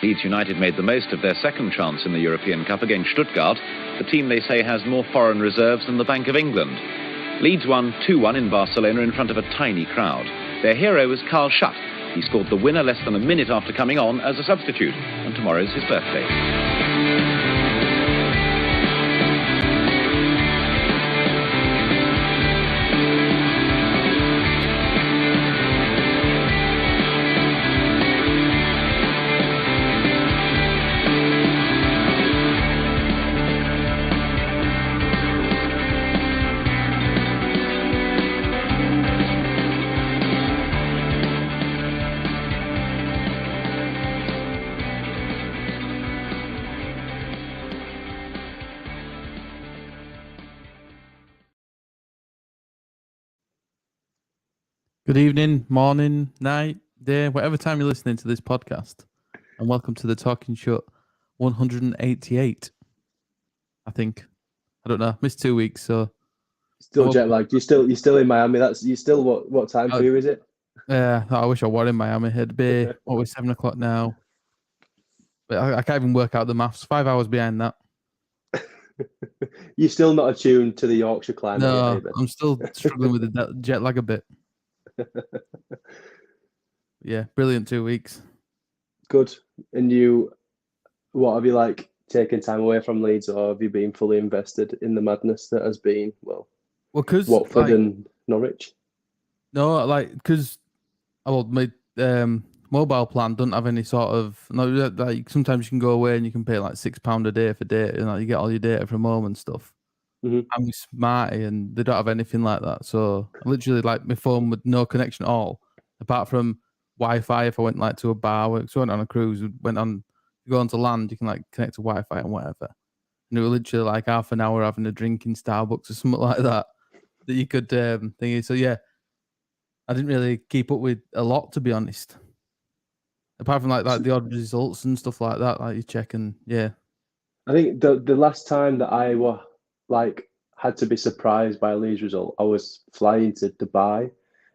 Leeds United made the most of their second chance in the European Cup against Stuttgart, the team they say has more foreign reserves than the Bank of England. Leeds won 2-1 in Barcelona in front of a tiny crowd. Their hero was Shutt. He scored the winner less than a minute after coming on as a substitute, and tomorrow's his birthday. Good evening, morning, night, day, whatever time you're listening to this podcast, and welcome to the Talking Shutt 188. I think. I don't know. Missed 2 weeks, so still jet lagged. You're still in Miami. You still what time for you is it? Yeah, I wish I were in Miami. It'd be 7 o'clock now. But I can't even work out the maths. 5 hours behind that. You're still not attuned to the Yorkshire climate. No, yet, I'm still struggling with the jet lag a bit. Yeah, brilliant 2 weeks. Good. And what have you taken time away from Leeds, or have you been fully invested in the madness that has been because Watford and Norwich? No, because my mobile plan doesn't have any sort of sometimes you can go away and you can pay £6 a day for data, and you get all your data from home and stuff. Mm-hmm. I'm with Smarty and they don't have anything like that. So I literally my phone with no connection at all, apart from Wi-Fi. If I went to a bar, so I went on a cruise, go onto land, you can connect to Wi-Fi and whatever. And it was literally half an hour having a drink in Starbucks or something like that you could thingy. So yeah, I didn't really keep up with a lot, to be honest. Apart from the odd results and stuff like that, you check and yeah. I think the last time that I had to be surprised by a Leeds result, I was flying to Dubai,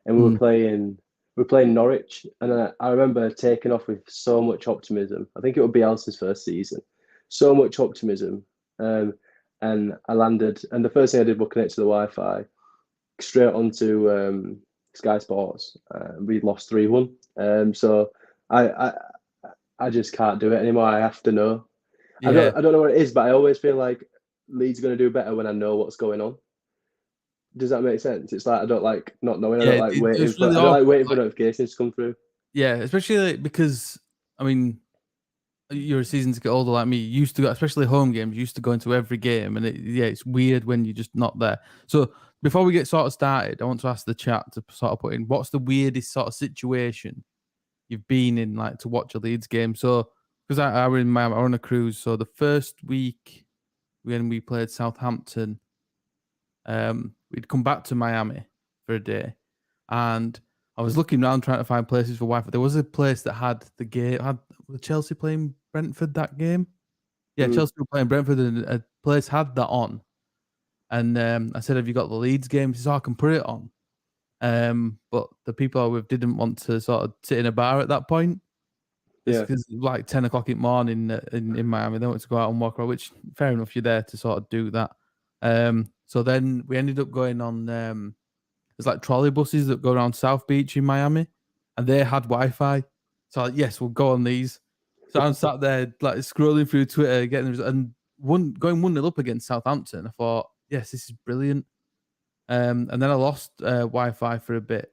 and we were playing Norwich, and I remember taking off with so much optimism. I think it would be Bielsa's first season. So much optimism, and I landed, and the first thing I did was connect to the Wi-Fi, straight onto Sky Sports. We lost 3-1. So I just can't do it anymore. I have to know. Yeah. I don't know what it is, but I always feel like Leeds are going to do better when I know what's going on. Does that make sense? It's I don't like not knowing. I don't like waiting for notifications to come through. Yeah, especially because you're a season ticket holder like me. You used to go, especially home games. You used to go into every game, and it's weird when you're just not there. So before we get sort of started, I want to ask the chat to sort of put in what's the weirdest sort of situation you've been in to watch a Leeds game. So because I were in Miami, I were on a cruise. So the first week when we played Southampton, we'd come back to Miami for a day, and I was looking around trying to find places for Wi-Fi. There was a place that had the game. Had Chelsea playing Brentford that game? Yeah, Chelsea were playing Brentford, and a place had that on. And I said, "Have you got the Leeds game?" He said, "I can put it on." But the people I was with didn't want to sort of sit in a bar at that point. Because 10 o'clock in the morning in Miami, they want to go out and walk around, which fair enough, you're there to sort of do that. So then we ended up going on, there's trolley buses that go around South Beach in Miami, and they had Wi-Fi. So yes, we'll go on these. So I'm sat there scrolling through Twitter, going 1-0 up against Southampton. I thought, yes, this is brilliant. And then I lost Wi-Fi for a bit.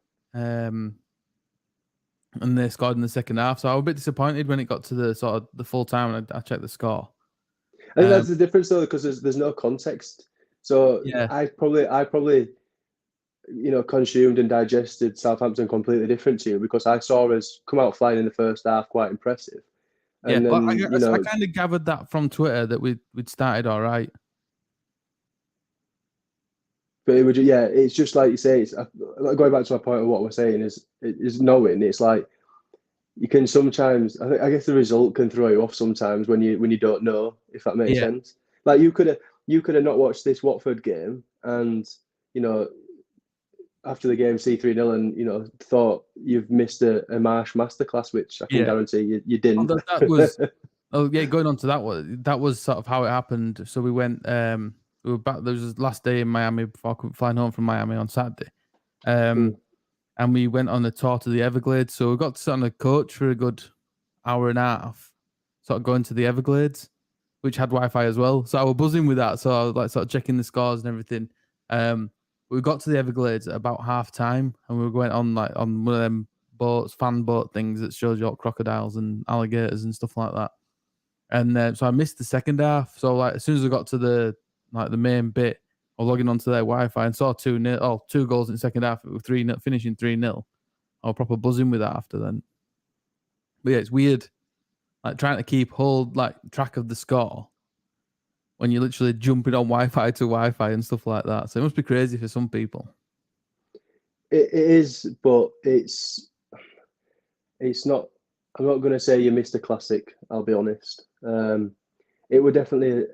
And they scored in the second half, so I was a bit disappointed when it got to the sort of the full time, and I checked the score. I think that's the difference though, because there's no context. So yeah. I probably consumed and digested Southampton completely different to you, because I saw us come out flying in the first half, quite impressive. And then, I kind of gathered that from Twitter that we'd started all right. But it's just like you say. It's going back to my point of what we're saying is knowing. It's you can sometimes. I guess the result can throw you off sometimes when you don't know, if that makes sense. You could have not watched this Watford game, and after the game, see 3-0, and thought you've missed a Marsch masterclass, which I can guarantee you didn't. Well, that was going on to that one. That was sort of how it happened. So we went. We were back. There was the last day in Miami before I could fly home from Miami on Saturday. And we went on a tour to the Everglades. So we got to sit on a coach for a good hour and a half, sort of going to the Everglades, which had Wi-Fi as well. So I was buzzing with that. So I was like sort of checking the scores and everything. We got to the Everglades at about half time, and we were going on on one of them boats, fan boat things that shows you all crocodiles and alligators and stuff like that. And so I missed the second half. So as soon as I got to the main bit, I was logging onto their Wi-Fi and saw 2 goals in the second half. It was 3-0, finishing 3-0. I was proper buzzing with that after then. But yeah, it's weird, trying to keep track of the score when you're literally jumping on Wi-Fi to Wi-Fi and stuff like that. So it must be crazy for some people. It is, but it's not. I'm not going to say you missed a classic. I'll be honest. It would definitely.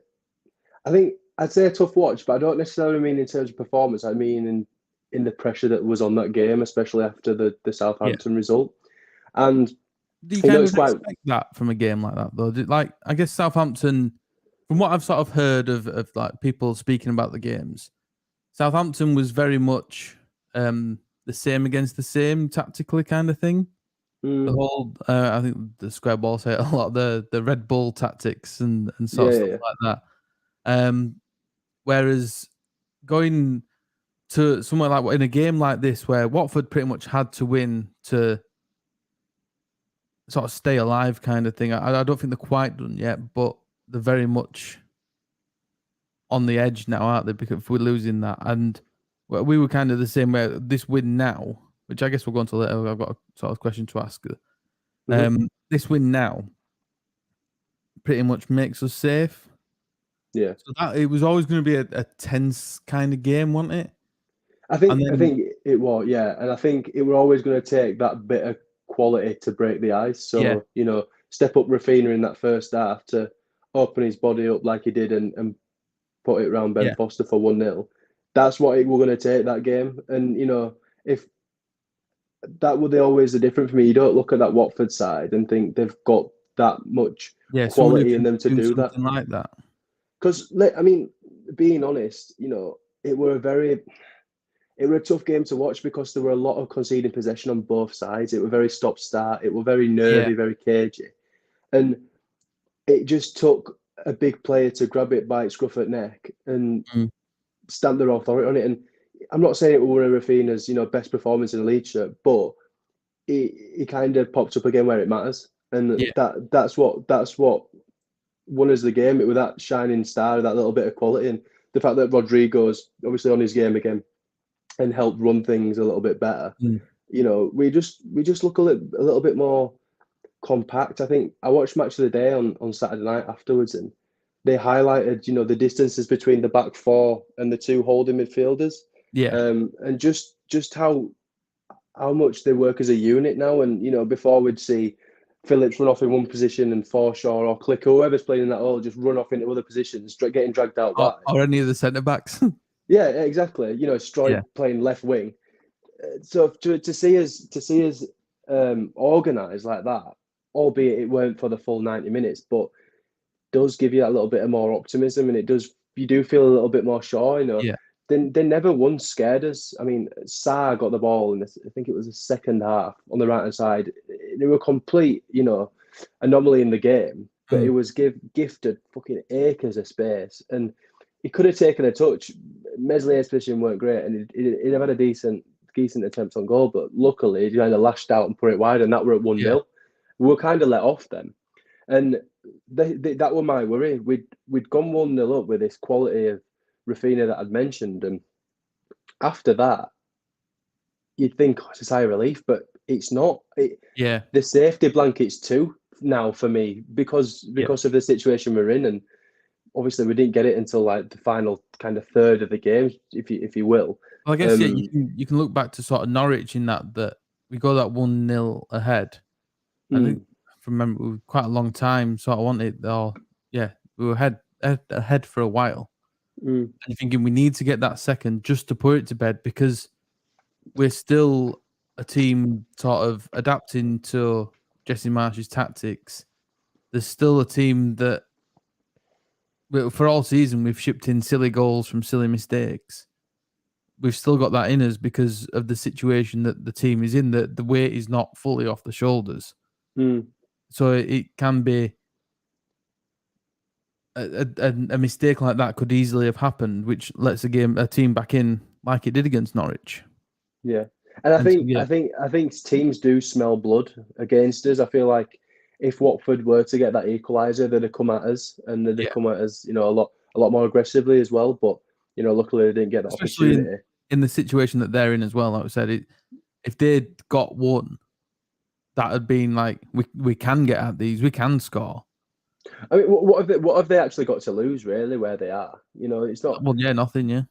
I think I'd say a tough watch, but I don't necessarily mean in terms of performance. I mean in the pressure that was on that game, especially after the Southampton result. And do you kind of expect that from a game like that, though? I guess Southampton, from what I've sort of heard of people speaking about the games, Southampton was very much the same against the same tactically kind of thing. The whole, I think the square ball say a lot of the Red Bull tactics and sort of stuff like that. Whereas going to somewhere like in a game like this, where Watford pretty much had to win to sort of stay alive, kind of thing. I don't think they're quite done yet, but they're very much on the edge now, aren't they? Because we're losing that, and we were kind of the same way. This win now, which I guess we'll go into later. I've got a sort of question to ask her. This win now pretty much makes us safe. Yeah. So that it was always going to be a tense kind of game, wasn't it? I think it was, yeah, and I think it were always going to take that bit of quality to break the ice. So step up Rafinha in that first half to open his body up like he did and put it around Ben Foster for 1-0. That's what it were going to take, that game. And if that were always the difference for me. You don't look at that Watford side and think they've got that much quality in them to do that. Like that. Because I mean, being honest, it were a tough game to watch because there were a lot of conceding possession on both sides. It were very stop-start. It were very nervy, very cagey. And it just took a big player to grab it by its scruff at neck and stamp their authority on it. And I'm not saying it was one of Rafinha's, best performance in a Leeds shirt, but he kind of popped up again where it matters. And that's what won us the game. It was that shining star, that little bit of quality. And the fact that Rodrigo's obviously on his game again and helped run things a little bit better. We just look a little bit more compact. I think I watched Match of the Day on Saturday night afterwards, and they highlighted the distances between the back four and the two holding midfielders. And just how much they work as a unit now. And before we'd see Phillips run off in one position and Forshaw or Click, or whoever's playing in that hole, just run off into other positions, getting dragged out wide. Or any of the centre backs. Yeah, exactly. Stroy playing left wing. So to see us organised like that, albeit it weren't for the full 90 minutes, but does give you that little bit of more optimism, and you do feel a little bit more sure. They never once scared us. I mean, Sarr got the ball in I think it was the second half on the right hand side. They were complete, anomaly in the game, but it was gifted fucking acres of space, and he could have taken a touch. Meslier's position weren't great, and he'd have had a decent attempt on goal, but luckily he kind of lashed out and put it wide, and that were at 1-0. We were kind of let off then, and that were my worry. We'd gone 1-0 up with this quality of Rafinha that I'd mentioned, and after that, you'd think it's a sigh of relief, but it's not. The safety blanket's too now for me because of the situation we're in, and obviously we didn't get it until like the final kind of third of the game, if you will. Well, I guess you can look back to sort of Norwich in that we go that 1-0 ahead. I think from remember we were quite a long time sort of wanted we were ahead for a while. And you're thinking we need to get that second just to put it to bed, because we're still a team sort of adapting to Jesse Marsch's tactics. There's still a team that, for all season, we've shipped in silly goals from silly mistakes. We've still got that in us because of the situation that the team is in, that the weight is not fully off the shoulders. So it can be a mistake like that could easily have happened, which lets a team back in like it did against Norwich. Yeah, and I think teams do smell blood against us. I feel like if Watford were to get that equaliser, they'd have come at us, and they'd have come at us, a lot more aggressively as well. But luckily they didn't get that opportunity. In the situation that they're in as well. Like I said, if they'd got one, that had been like we can get at these, we can score. I mean, what have they actually got to lose, really, where they are? It's not. Well, yeah, nothing, yeah.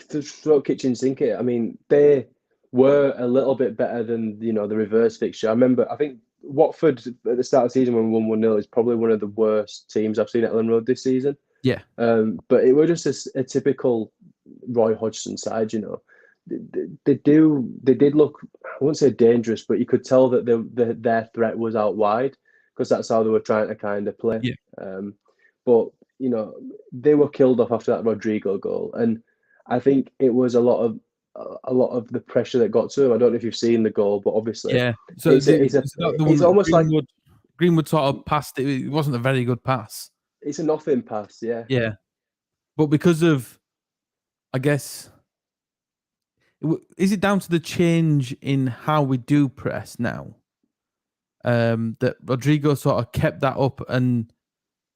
To throw kitchen sink it. I mean, they were a little bit better than the reverse fixture. I think Watford at the start of the season when we won 1-0 is probably one of the worst teams I've seen at Ellen Road this season. Yeah. But it was just a typical Roy Hodgson side. They did look, I wouldn't say dangerous, but you could tell that their threat was out wide because that's how they were trying to kind of play. Yeah. But they were killed off after that Rodrigo goal, and I think it was a lot of the pressure that got to him. I don't know if you've seen the goal, but obviously, yeah. So it's almost like Greenwood sort of passed it. It wasn't a very good pass. It's a nothing pass, yeah. Yeah, but because of, I guess, is it down to the change in how we do press now? That Rodrigo sort of kept that up and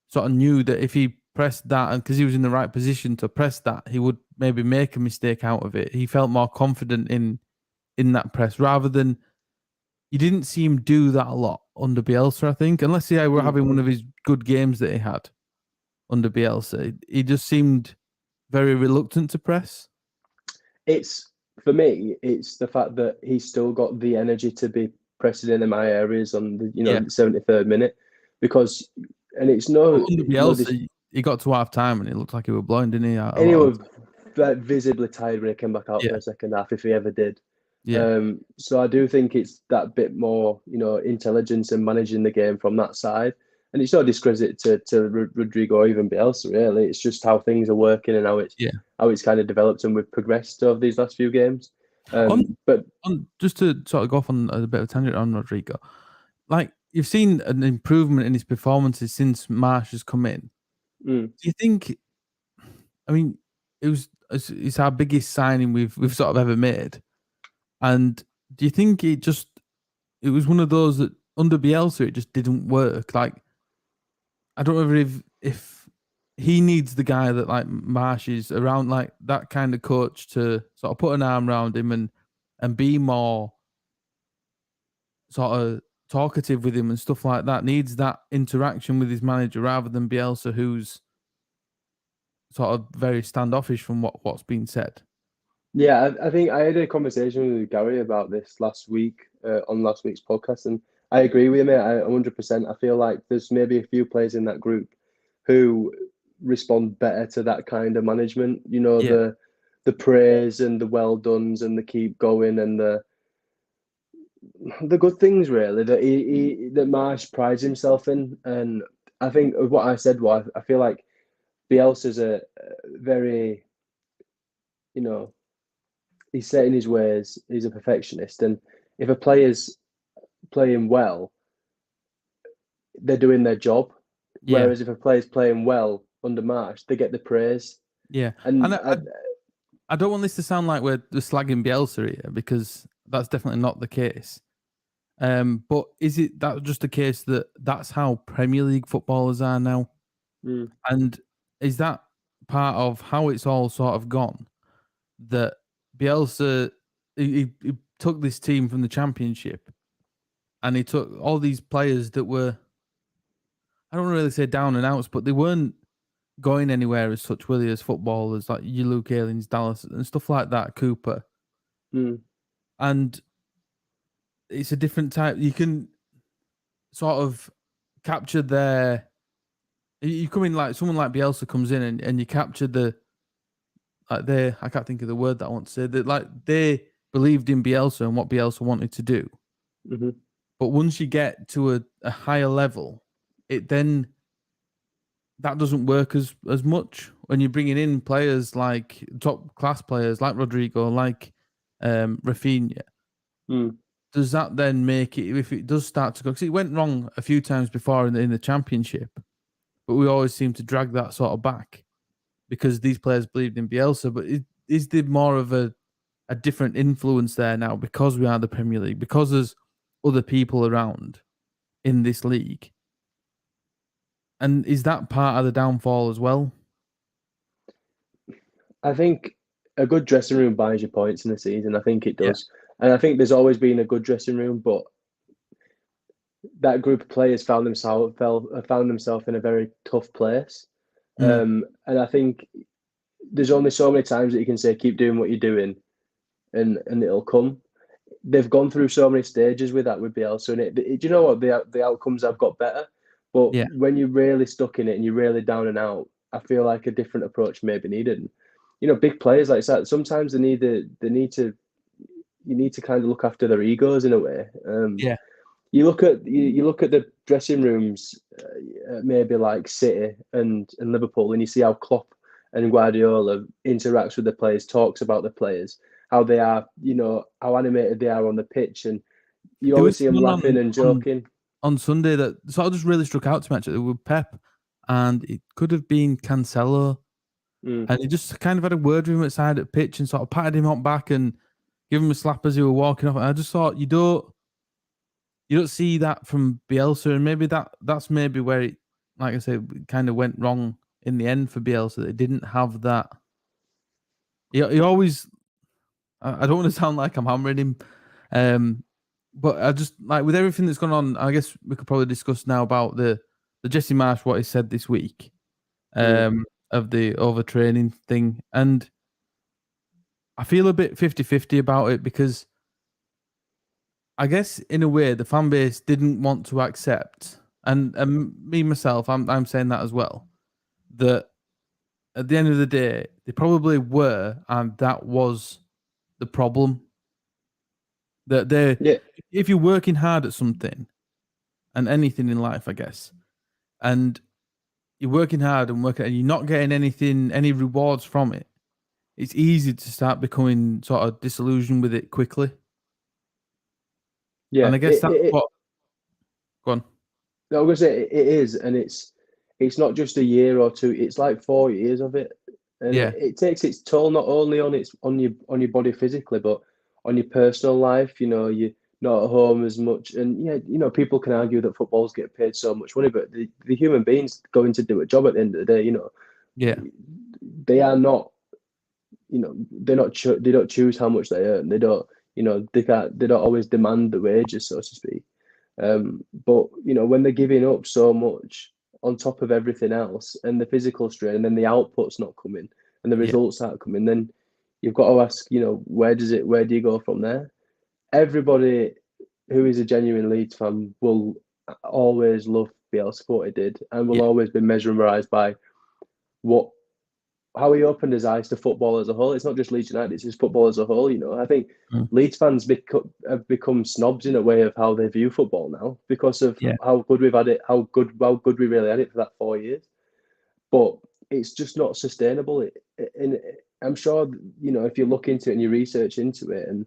sort of knew that if he pressed that, and because he was in the right position to press that, he would maybe make a mistake out of it. He felt more confident in that press rather than, you didn't see him do that a lot under Bielsa, I think, unless he were having one of his good games that he had under Bielsa. He just seemed very reluctant to press. For me, it's the fact that he's still got the energy to be pressing in my areas on the 73rd minute, because, and it's no under Bielsa, he got to half time and it looked like he was blowing, didn't he? And he was visibly tired when he came back out for the second half, if he ever did. Yeah. So I do think it's that bit more, intelligence and managing the game from that side. And it's no discredit to Rodrigo or even Bielsa, really. It's just how things are working and how it's kind of developed and we've progressed over these last few games. But just to sort of go off on a bit of a tangent on Rodrigo, like, you've seen an improvement in his performances since Marsch has come in. Do you think? I mean, it's our biggest signing we've sort of ever made, and do you think it was one of those that under Bielsa it just didn't work? Like, I don't know if he needs the guy that like Marsch is around, like that kind of coach to sort of put an arm around him and be more sort of talkative with him and stuff like that. Needs that interaction with his manager rather than Bielsa, who's sort of very standoffish from what's been said. Yeah, I think I had a conversation with Gary about this last week on last week's podcast, and I agree with him, mate. 100%. I feel like there's maybe a few players in that group who respond better to that kind of management. The praise and the well dones and the keep going and the good things, really, that Marsch prides himself in. And I think what I said was, I feel like Bielsa's a very, he's set in his ways. He's a perfectionist, and if a player's playing well, they're doing their job. Yeah. Whereas if a player's playing well under Marsch, they get the praise. Yeah, and I don't want this to sound like we're slagging Bielsa here, because that's definitely not the case. But is it that just a case that that's how Premier League footballers are now? And is that part of how it's all sort of gone? That Bielsa, he took this team from the Championship and he took all these players that were, I don't really say down and outs, but they weren't going anywhere as such, really, as footballers, like you, Luke Aylins, Dallas, and stuff like that, Cooper. And it's a different type. You can sort of capture their. You come in like someone like Bielsa comes in and you capture the. Like I can't think of the word that I want to say. That like they believed in Bielsa and what Bielsa wanted to do. Mm-hmm. But once you get to a higher level, it then that doesn't work as much when you're bringing in players like top class players like Rodrigo, like Rafinha. Mm. Does that then make it, if it does start to go, because it went wrong a few times before in the Championship, but we always seem to drag that sort of back because these players believed in Bielsa. But is there more of a different influence there now because we are the Premier League, because there's other people around in this league? And is that part of the downfall as well? I think a good dressing room buys you points in the season. I think it Yeah. does. And I think there's always been a good dressing room, but that group of players found themselves in a very tough place. And I think there's only so many times that you can say, keep doing what you're doing and it'll come. They've gone through so many stages with that with Bielsa, and do you know what, the outcomes have got better, but Yeah. when you're really stuck in it and you're really down and out, I feel like a different approach may be needed. You know, big players like that, sometimes you need to kind of look after their egos in a way. Yeah. You look at the dressing rooms, maybe like City and Liverpool, and you see how Klopp and Guardiola interacts with the players, talks about the players, how they are, you know, how animated they are on the pitch, and you There always was see them one laughing and joking. on Sunday that sort of just really struck out to me actually with Pep, and it could have been Cancelo, and he just kind of had a word with him outside at pitch and sort of patted him on back and gave him a slap as he were walking off. And I just thought you don't see that from Bielsa, and maybe that's maybe where it, like I said, kind of went wrong in the end for Bielsa. They didn't have that. He always. I don't want to sound like I'm hammering him, but I just like with everything that's gone on. I guess we could probably discuss now about the Jesse Marsch, what he said this week, of the overtraining thing, and I feel a bit 50-50 about it because I guess in a way the fan base didn't want to accept, and me myself, I'm saying that as well, that at the end of the day they probably were, and that was the problem. That if you're working hard at something, and anything in life, I guess, and you're working hard and working, and you're not getting any rewards from it, it's easy to start becoming sort of disillusioned with it quickly. Yeah, and I guess that's what. Go on. No, I'm gonna say it is, and it's not just a year or two; it's like 4 years of it, and Yeah. it takes its toll not only on your body physically, but on your personal life. You know, you're not at home as much, and yeah, you know, people can argue that footballers get paid so much money, but the human beings going to do a job at the end of the day, you know, Yeah. they are not, you know, they don't choose how much they earn. They don't, you know, they don't always demand the wages, so to speak. But you know, when they're giving up so much on top of everything else, and the physical strain, and then the output's not coming, and the results aren't coming, then you've got to ask, you know, where do you go from there? Everybody who is a genuine Leeds fan will always love Bielsa for what he did, and will always be mesmerised by how he opened his eyes to football as a whole. It's not just Leeds United; it's just football as a whole. You know, I think Leeds fans have become snobs in a way of how they view football now because of how good we've had it, how good we really had it for that 4 years. But it's just not sustainable. And I'm sure, you know, if you look into it and you research into it, and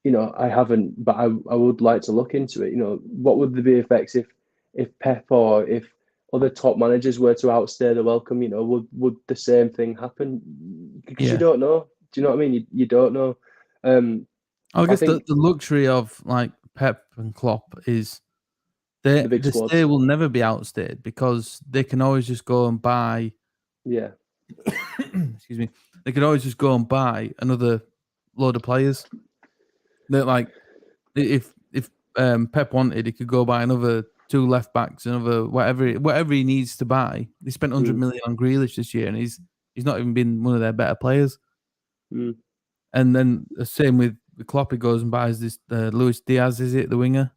you know, I haven't, but I would like to look into it. You know, what would the effects if Pep or if other top managers were to outstay the welcome? You know, would the same thing happen? Because you don't know. Do you know what I mean? You don't know. I guess the luxury of like Pep and Klopp is the stay will never be outstayed because they can always just go and buy. Yeah. Excuse me. They can always just go and buy another load of players. They're like, if Pep wanted, he could go buy another 2 left backs, another whatever he needs to buy. They spent 100 million on Grealish this year, and he's not even been one of their better players. And then the same with Klopp, he goes and buys this Luis Diaz, is it the winger?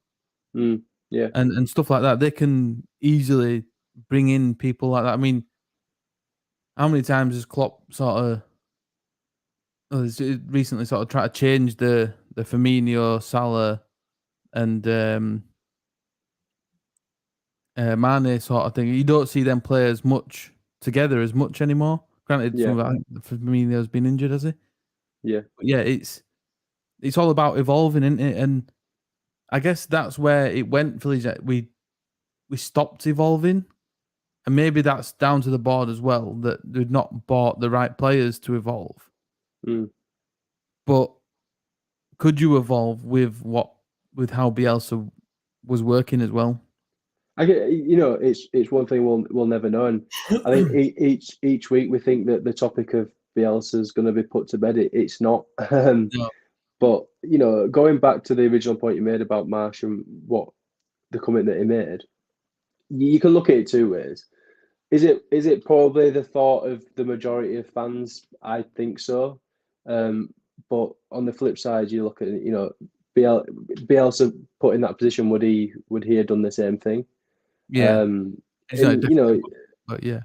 Yeah, and stuff like that. They can easily bring in people like that. I mean, how many times has Klopp sort of recently sort of tried to change the Firmino, Salah, and Mane sort of thing. You don't see them play as much together as much anymore. Granted, Yeah, Firmino's been injured, has he? yeah. But yeah, it's all about evolving, isn't it? And I guess that's where it went for Leeds. We stopped evolving, and maybe that's down to the board as well, that they've not bought the right players to evolve. Mm. But could you evolve with how Bielsa was working as well? I get, it's one thing we'll never know, and I think each week we think that the topic of Bielsa is going to be put to bed. It's not. No. But going back to the original point you made about Marsch and what the comment that he made, you can look at it two ways. Is it probably the thought of the majority of fans? I think so. But on the flip side, you look at Bielsa put in that position. Would he have done the same thing? Yeah, And different, but yeah,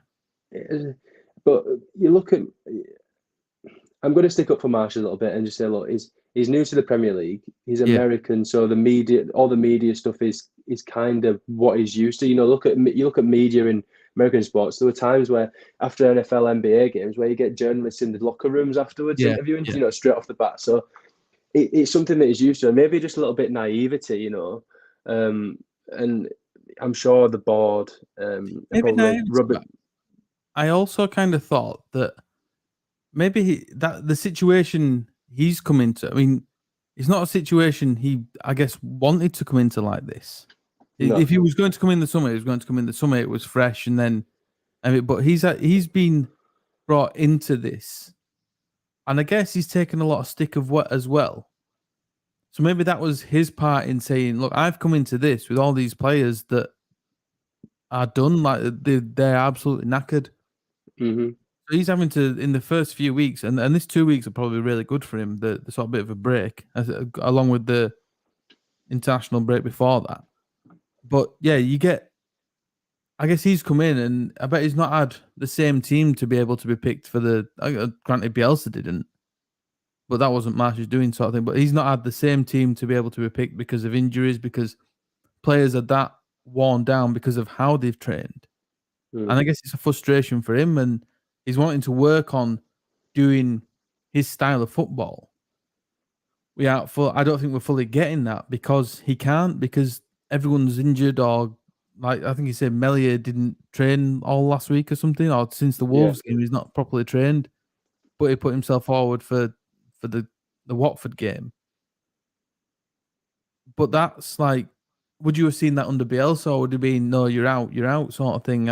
but you look at. I'm going to stick up for Marsch a little bit and just say, look, he's new to the Premier League. He's American, so all the media stuff is kind of what he's used to. You look at media in American sports. There were times where after NFL, NBA games, where you get journalists in the locker rooms afterwards interviewing, straight off the bat. So it's something that he's used to, and maybe just a little bit naivety, and I'm sure the board maybe probably rub it. I also kind of thought that maybe that the situation he's come into, I mean, it's not a situation he, I guess, wanted to come into like this. No. If he was going to come in the summer, he was going to come in the summer. It was fresh, and then, but he's been brought into this, and I guess he's taken a lot of stick of what as well. So maybe that was his part in saying, "Look, I've come into this with all these players that are done, like they're absolutely knackered." Mm-hmm. He's having to, in the first few weeks, and this 2 weeks are probably really good for him, the sort of bit of a break, along with the international break before that. But yeah, I guess he's come in, and I bet he's not had the same team to be able to be picked for the, granted Bielsa didn't, but that wasn't Marsch's doing sort of thing, but he's not had the same team to be able to be picked because of injuries, because players are that worn down because of how they've trained. And I guess it's a frustration for him, and he's wanting to work on doing his style of football. I don't think we're fully getting that because he can't, because everyone's injured, or like I think he said Melier didn't train all last week or something, or since the Wolves game he's not properly trained, but he put himself forward for the Watford game. But that's like, would you have seen that under Bielsa, or would it be no, you're out sort of thing?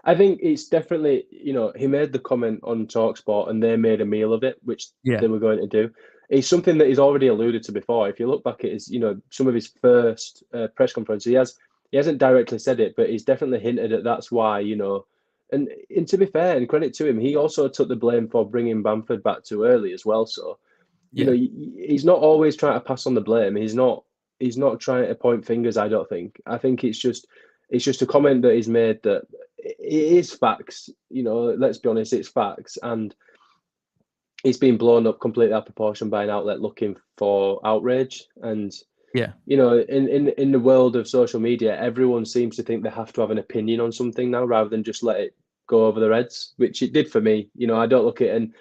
I think it's definitely, he made the comment on TalkSport and they made a meal of it, which they were going to do. It's something that he's already alluded to before. If you look back at his, some of his first press conferences, he hasn't directly said it, but he's definitely hinted at that's why, and to be fair and credit to him, he also took the blame for bringing Bamford back too early as well. So, he's not always trying to pass on the blame. He's not trying to point fingers, I don't think. I think it's just a comment that he's made that it is facts, let's be honest, it's facts, and it's been blown up completely out of proportion by an outlet looking for outrage. And in the world of social media, everyone seems to think they have to have an opinion on something now rather than just let it go over their heads, which it did for me. I don't look at it, and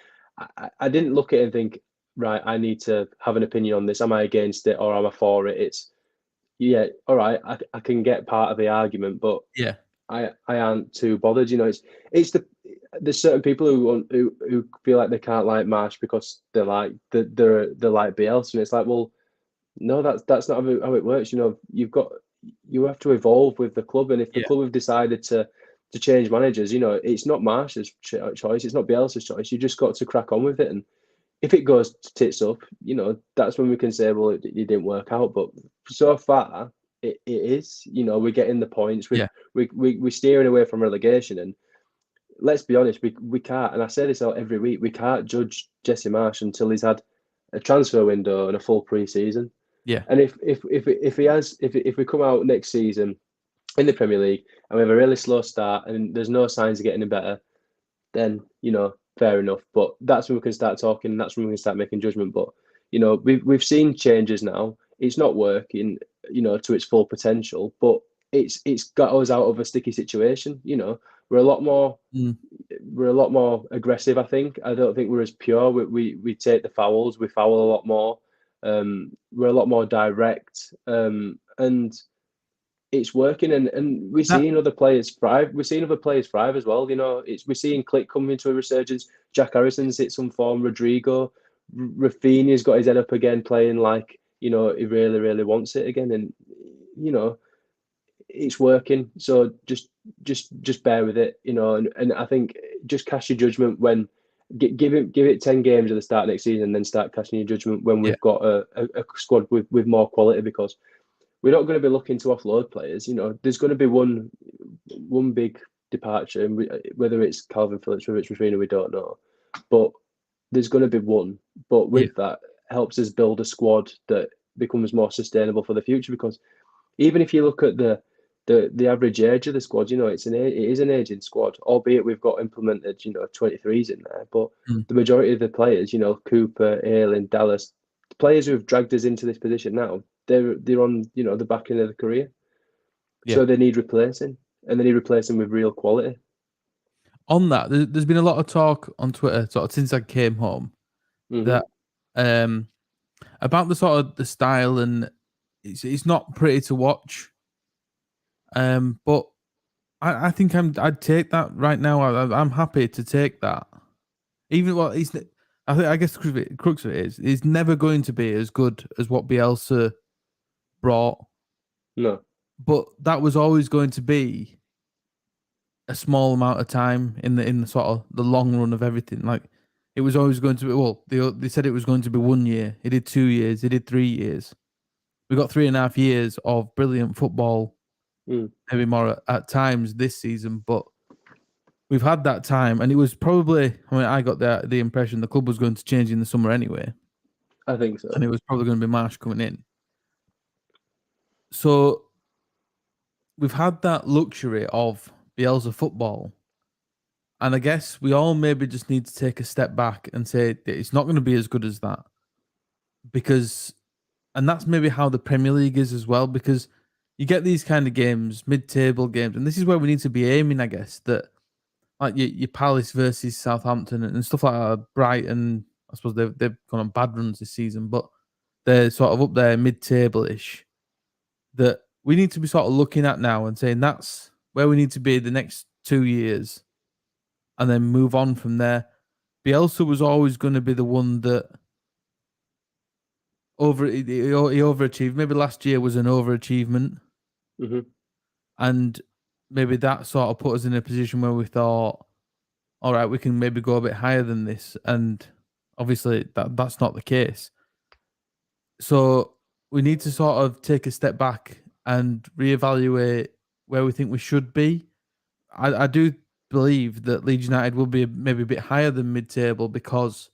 I didn't look at it and think, right, I need to have an opinion on this. Am I against it or am I for it? It's all right, I can get part of the argument, but I aren't too bothered. It's there's certain people who feel like they can't like Marsch because they're like Bielsa, and it's like, well, no, that's not how it works. You have to evolve with the club, and if the club have decided to change managers, it's not Marsch's choice, it's not Bielsa's choice. You just got to crack on with it, and if it goes tits up, that's when we can say, well, it didn't work out. But so far, it is. We're getting the points. We're steering away from relegation, and let's be honest, we can't. And I say this out every week. We can't judge Jesse Marsch until he's had a transfer window and a full pre-season. Yeah. And if we come out next season in the Premier League and we have a really slow start and there's no signs of getting any better, then fair enough. But that's when we can start talking. That's when we can start making judgment. But you know, we've seen changes now. It's not working, you know, to its full potential. But it's got us out of a sticky situation. You know, we're a lot more aggressive. I think. I don't think we're as pure. We take the fouls. We foul a lot more. We're a lot more direct. And it's working, and we're seeing other players thrive. We're seeing other players thrive as well. You know, we're seeing Click coming into a resurgence. Jack Harrison's hit some form. Rodrigo, Rafinha's got his head up again, playing like, you know, he really, really wants it again, and you know, it's working. So just bear with it, you know, and I think just cast your judgment when give it 10 games at the start of next season, and then start casting your judgment when we've got a squad with more quality, because we're not going to be looking to offload players. You know, there's going to be one big departure, and whether it's Calvin Phillips, whether it's Rafinha, we don't know. But there's going to be one. But with that, helps us build a squad that becomes more sustainable for the future. Because even if you look at the average age of the squad, you know, it is an aging squad, albeit we've got implemented, you know, 23s in there. But the majority of the players, you know, Cooper, Ayling, Dallas, the players who have dragged us into this position now, they're on, you know, the back end of the career. So they need replacing, and they need replacing with real quality. On that, there's been a lot of talk on Twitter sort of since I came home that about the sort of the style, and it's not pretty to watch. But I think I'd take that right now. I'm happy to take that. Even what he's, I guess the crux of it is, it's never going to be as good as what Bielsa brought. No. But that was always going to be a small amount of time in the sort of the long run of everything. Like, it was always going to be, well, they said it was going to be 1 year. He did 2 years. He did 3 years. We got 3.5 years of brilliant football, maybe more at times this season, but we've had that time, and it was probably, I mean, I got the impression the club was going to change in the summer anyway. I think so. And it was probably going to be Marsch coming in. So we've had that luxury of Bielsa football. And I guess we all maybe just need to take a step back and say it's not going to be as good as that. Because, and that's maybe how the Premier League is as well, because you get these kind of games, mid-table games, and this is where we need to be aiming, I guess, that like your Palace versus Southampton and stuff like that, Brighton, I suppose they've gone on bad runs this season, but they're sort of up there mid-table-ish, that we need to be sort of looking at now and saying that's where we need to be the next 2 years, and then move on from there. Bielsa was always going to be the one that he overachieved. Maybe last year was an overachievement. And maybe that sort of put us in a position where we thought, all right, we can maybe go a bit higher than this. And obviously that's not the case. So we need to sort of take a step back and reevaluate where we think we should be. I do believe that Leeds United will be maybe a bit higher than mid-table because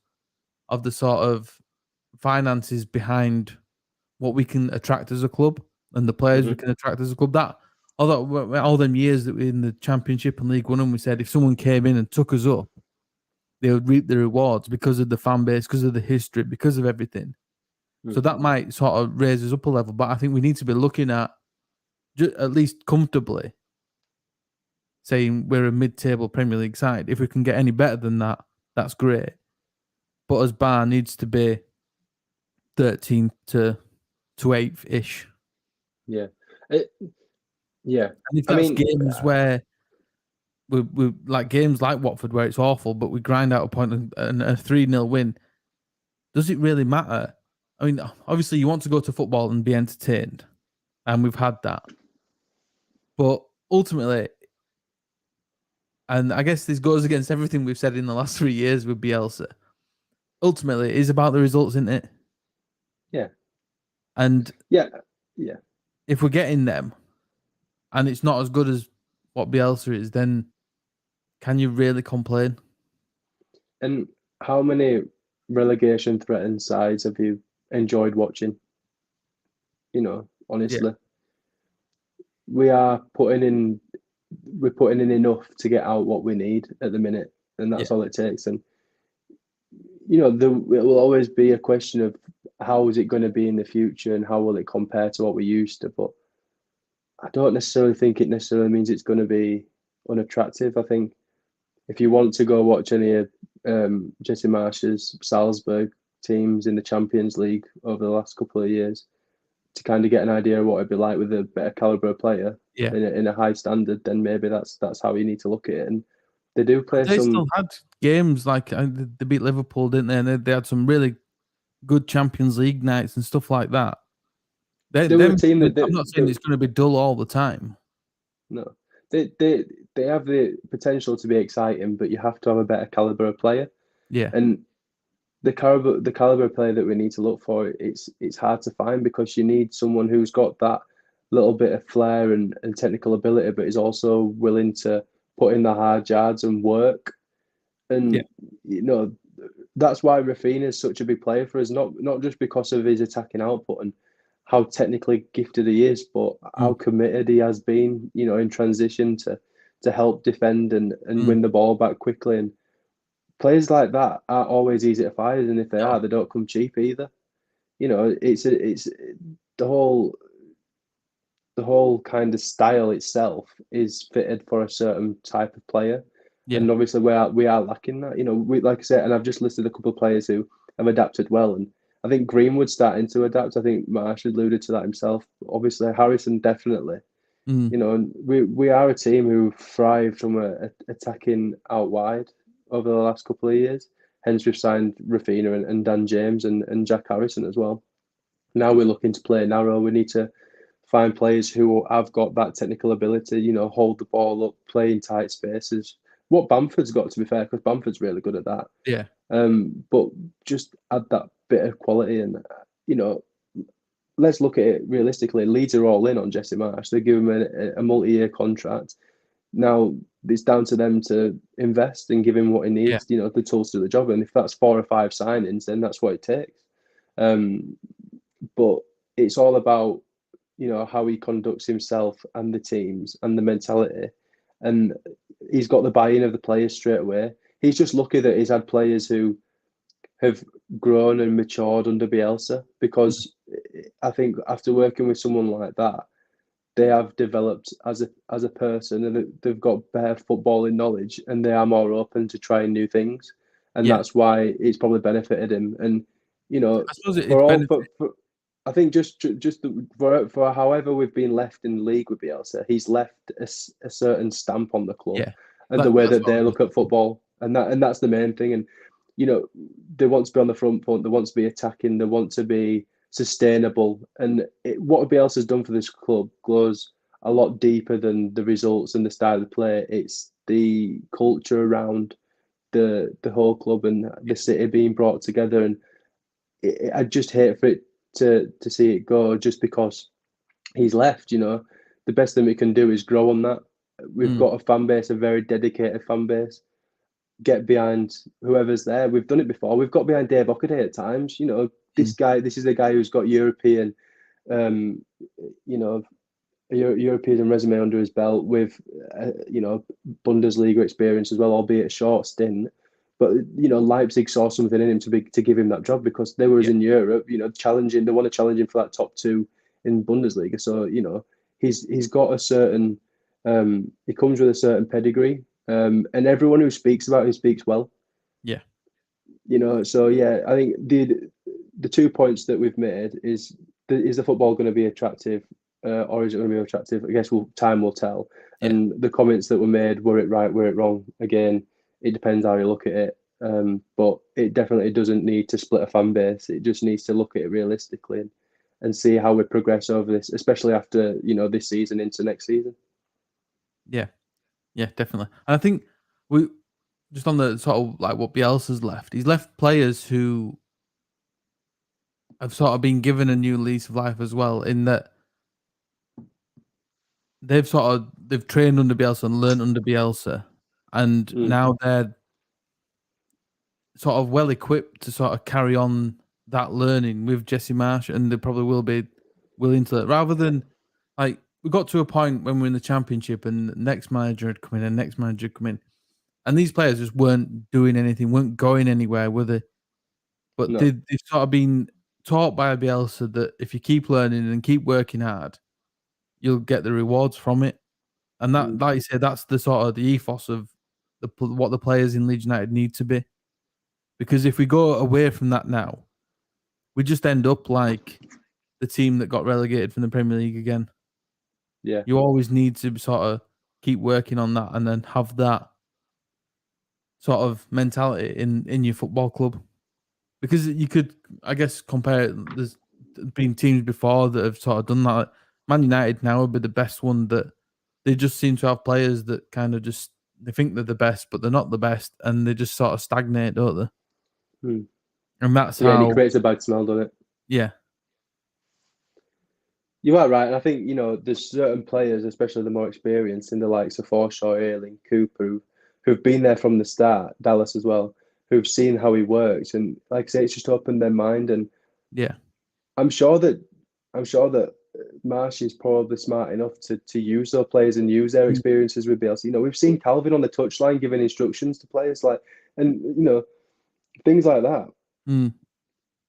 of the sort of finances behind what we can attract as a club and the players we can attract as a club. That although all them years that we're in the Championship and League One, and we said if someone came in and took us up, they would reap the rewards because of the fan base, because of the history, because of everything. So that might sort of raise us up a level, but I think we need to be looking at at least comfortably saying we're a mid-table Premier League side. If we can get any better than that, that's great. But as bar needs to be 13th to 8th-ish. Yeah. And if that's games where we like games like Watford where it's awful, but we grind out a point and a 3-0 win, does it really matter? I mean, obviously you want to go to football and be entertained, and we've had that. But ultimately, and I guess this goes against everything we've said in the last 3 years with Bielsa, ultimately it is about the results, isn't it? Yeah. And yeah. If we're getting them and it's not as good as what Bielsa is, then can you really complain? And how many relegation threatened sides have you enjoyed watching? You know, honestly. We're putting in enough to get out what we need at the minute, and that's all it takes. And there will always be a question of how is it going to be in the future and how will it compare to what we used to. But I don't necessarily think it necessarily means it's going to be unattractive. I think if you want to go watch any of Jesse Marsch's Salzburg teams in the Champions League over the last couple of years, to kind of get an idea of what it'd be like with a better caliber player in a high standard, then maybe that's how you need to look at it. And they do play They still had games like they beat Liverpool, didn't they? And they had some really good Champions League nights and stuff like that. They were a team that I'm not saying it's going to be dull all the time. No, they have the potential to be exciting, but you have to have a better caliber of player. Yeah, and the caliber player that we need to look for, it's hard to find, because you need someone who's got that little bit of flair and technical ability, but is also willing to put in the hard yards and work. And that's why Rafinha is such a big player for us, not just because of his attacking output and how technically gifted he is, but how committed he has been, in transition to help defend and win the ball back quickly. And players like that aren't always easy to find, and if they are, they don't come cheap either. It's the whole kind of style itself is fitted for a certain type of player. Yeah. And obviously we are lacking that. We, like I said, and I've just listed a couple of players who have adapted well, and I think Greenwood's starting to adapt. I think Marsch alluded to that himself. Obviously, Harrison definitely. And we are a team who thrived from attacking out wide over the last couple of years. Hence, we've signed Rafinha and Dan James and Jack Harrison as well. Now we're looking to play narrow. We need to find players who have got that technical ability, hold the ball up, play in tight spaces. What Bamford's got, to be fair, because Bamford's really good at that. Yeah. But just add that bit of quality, and let's look at it realistically. Leeds are all in on Jesse Marsch. They give him a multi-year contract. Now it's down to them to invest and give him what he needs, the tools to do the job. And if that's 4 or 5 signings, then that's what it takes. But it's all about, how he conducts himself and the teams and the mentality. And he's got the buy-in of the players straight away. He's just lucky that he's had players who have grown and matured under Bielsa, because I think after working with someone like that, they have developed as a person, and they've got better footballing knowledge, and they are more open to trying new things, and that's why it's probably benefited him. And I suppose I think just for however we've been left in the league with Bielsa, he's left a certain stamp on the club and the way that they look at football, and that's the main thing. And they want to be on the front foot, they want to be attacking, they want to be sustainable. And what Bielsa's done for this club goes a lot deeper than the results and the style of play. It's the culture around the whole club and the city being brought together. And I just hate for it to see it go just because he's left. The best thing we can do is grow on that. We've got a fan base, a very dedicated fan base. Get behind whoever's there. We've done it before. We've got behind Dave Ockaday at times. This is the guy who's got European, European resume under his belt with, Bundesliga experience as well, albeit a short stint. But Leipzig saw something in him to give him that job, because they were in Europe, challenging. They want to challenge him for that top 2 in Bundesliga. So he's got a certain. He comes with a certain pedigree, and everyone who speaks about him speaks well. Yeah. So I think the 2 points that we've made is the football going to be attractive, or is it going to be attractive? I guess time will tell. Yeah. And the comments that were made, were it right, were it wrong? Again, it depends how you look at it. But it definitely doesn't need to split a fan base. It just needs to look at it realistically and see how we progress over this, especially after this season into next season. Yeah, definitely. And I think we just on the sort of like what Bielsa's left. He's left players who have sort of been given a new lease of life as well, in that they've trained under Bielsa and learned under Bielsa, and now they're sort of well equipped to sort of carry on that learning with Jesse Marsch, and they probably will be willing to, rather than like we got to a point when we're in the Championship and the next manager had come in and next manager had come in, and these players just weren't doing anything, weren't going anywhere, were they? but No. they've sort of been taught by Bielsa that if you keep learning and keep working hard, you'll get the rewards from it. And that, like you said, that's the sort of the ethos of what the players in Leeds United need to be. Because if we go away from that now, we just end up like the team that got relegated from the Premier League again. Yeah. You always need to sort of keep working on that and then have that sort of mentality in your football club. Because you could, I guess, compare it. There's been teams before that have sort of done that. Like Man United now would be the best one, that they just seem to have players that kind of just, they think they're the best, but they're not the best, and they just sort of stagnate, don't they? And that's and how. it creates a bad smell, doesn't it? Yeah. You are right. And I think, there's certain players, especially the more experienced, in the likes of Forshaw, Ayling, Cooper, who've been there from the start, Dallas as well, who've seen how he works. And like I say, it's just opened their mind. And Yeah. I'm sure that Marsch is probably smart enough to use those players and use their experiences with Bielsa. We've seen Calvin on the touchline giving instructions to players, and things like that.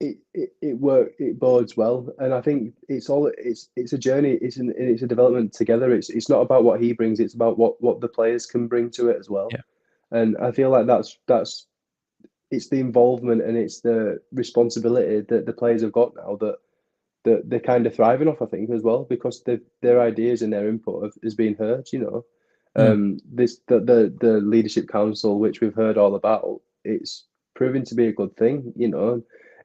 It bodes well, and I think it's a journey. It's a development together. It's not about what he brings. It's about what the players can bring to it as well. Yeah. And I feel like that's it's the involvement and it's the responsibility that the players have got now that they're kind of thriving off, I think, as well, because their ideas and their input has been heard. The leadership council, which we've heard all about, it's proven to be a good thing.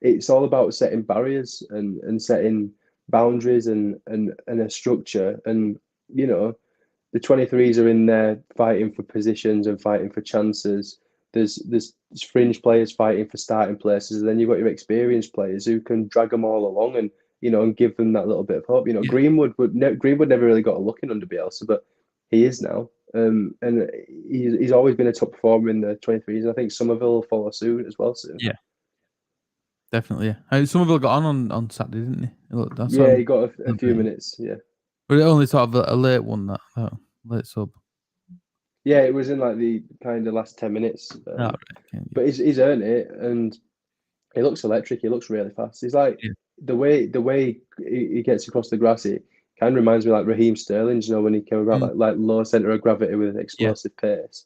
It's all about setting barriers and setting boundaries and a structure. And the 23s are in there fighting for positions and fighting for chances. There's fringe players fighting for starting places, and then you've got your experienced players who can drag them all along and give them that little bit of hope. Greenwood never really got a look in under Bielsa, but he is now. And he's always been a top performer in the 23s. I think Somerville will follow suit as well soon. Yeah, definitely. Yeah, Somerville got on Saturday, didn't he? He got a few minutes. Yeah, but it only sort of a late one, that late sub. Yeah, it was in like the kind of last 10 minutes. Right. But he's earned it, and he looks electric. He looks really fast. He's like the way he gets across the grass. It kind of reminds me like Raheem Sterling. When he came about like low center of gravity with explosive pace.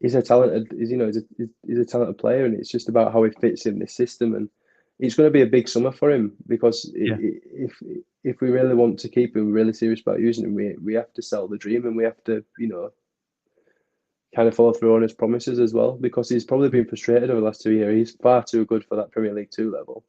He's a talented. He's a talented player, and it's just about how he fits in this system. And it's going to be a big summer for him because if we really want to keep him really serious about using him, we have to sell the dream, and we have to kind of follow through on his promises as well, because he's probably been frustrated over the last 2 years. He's far too good for that Premier League 2 level.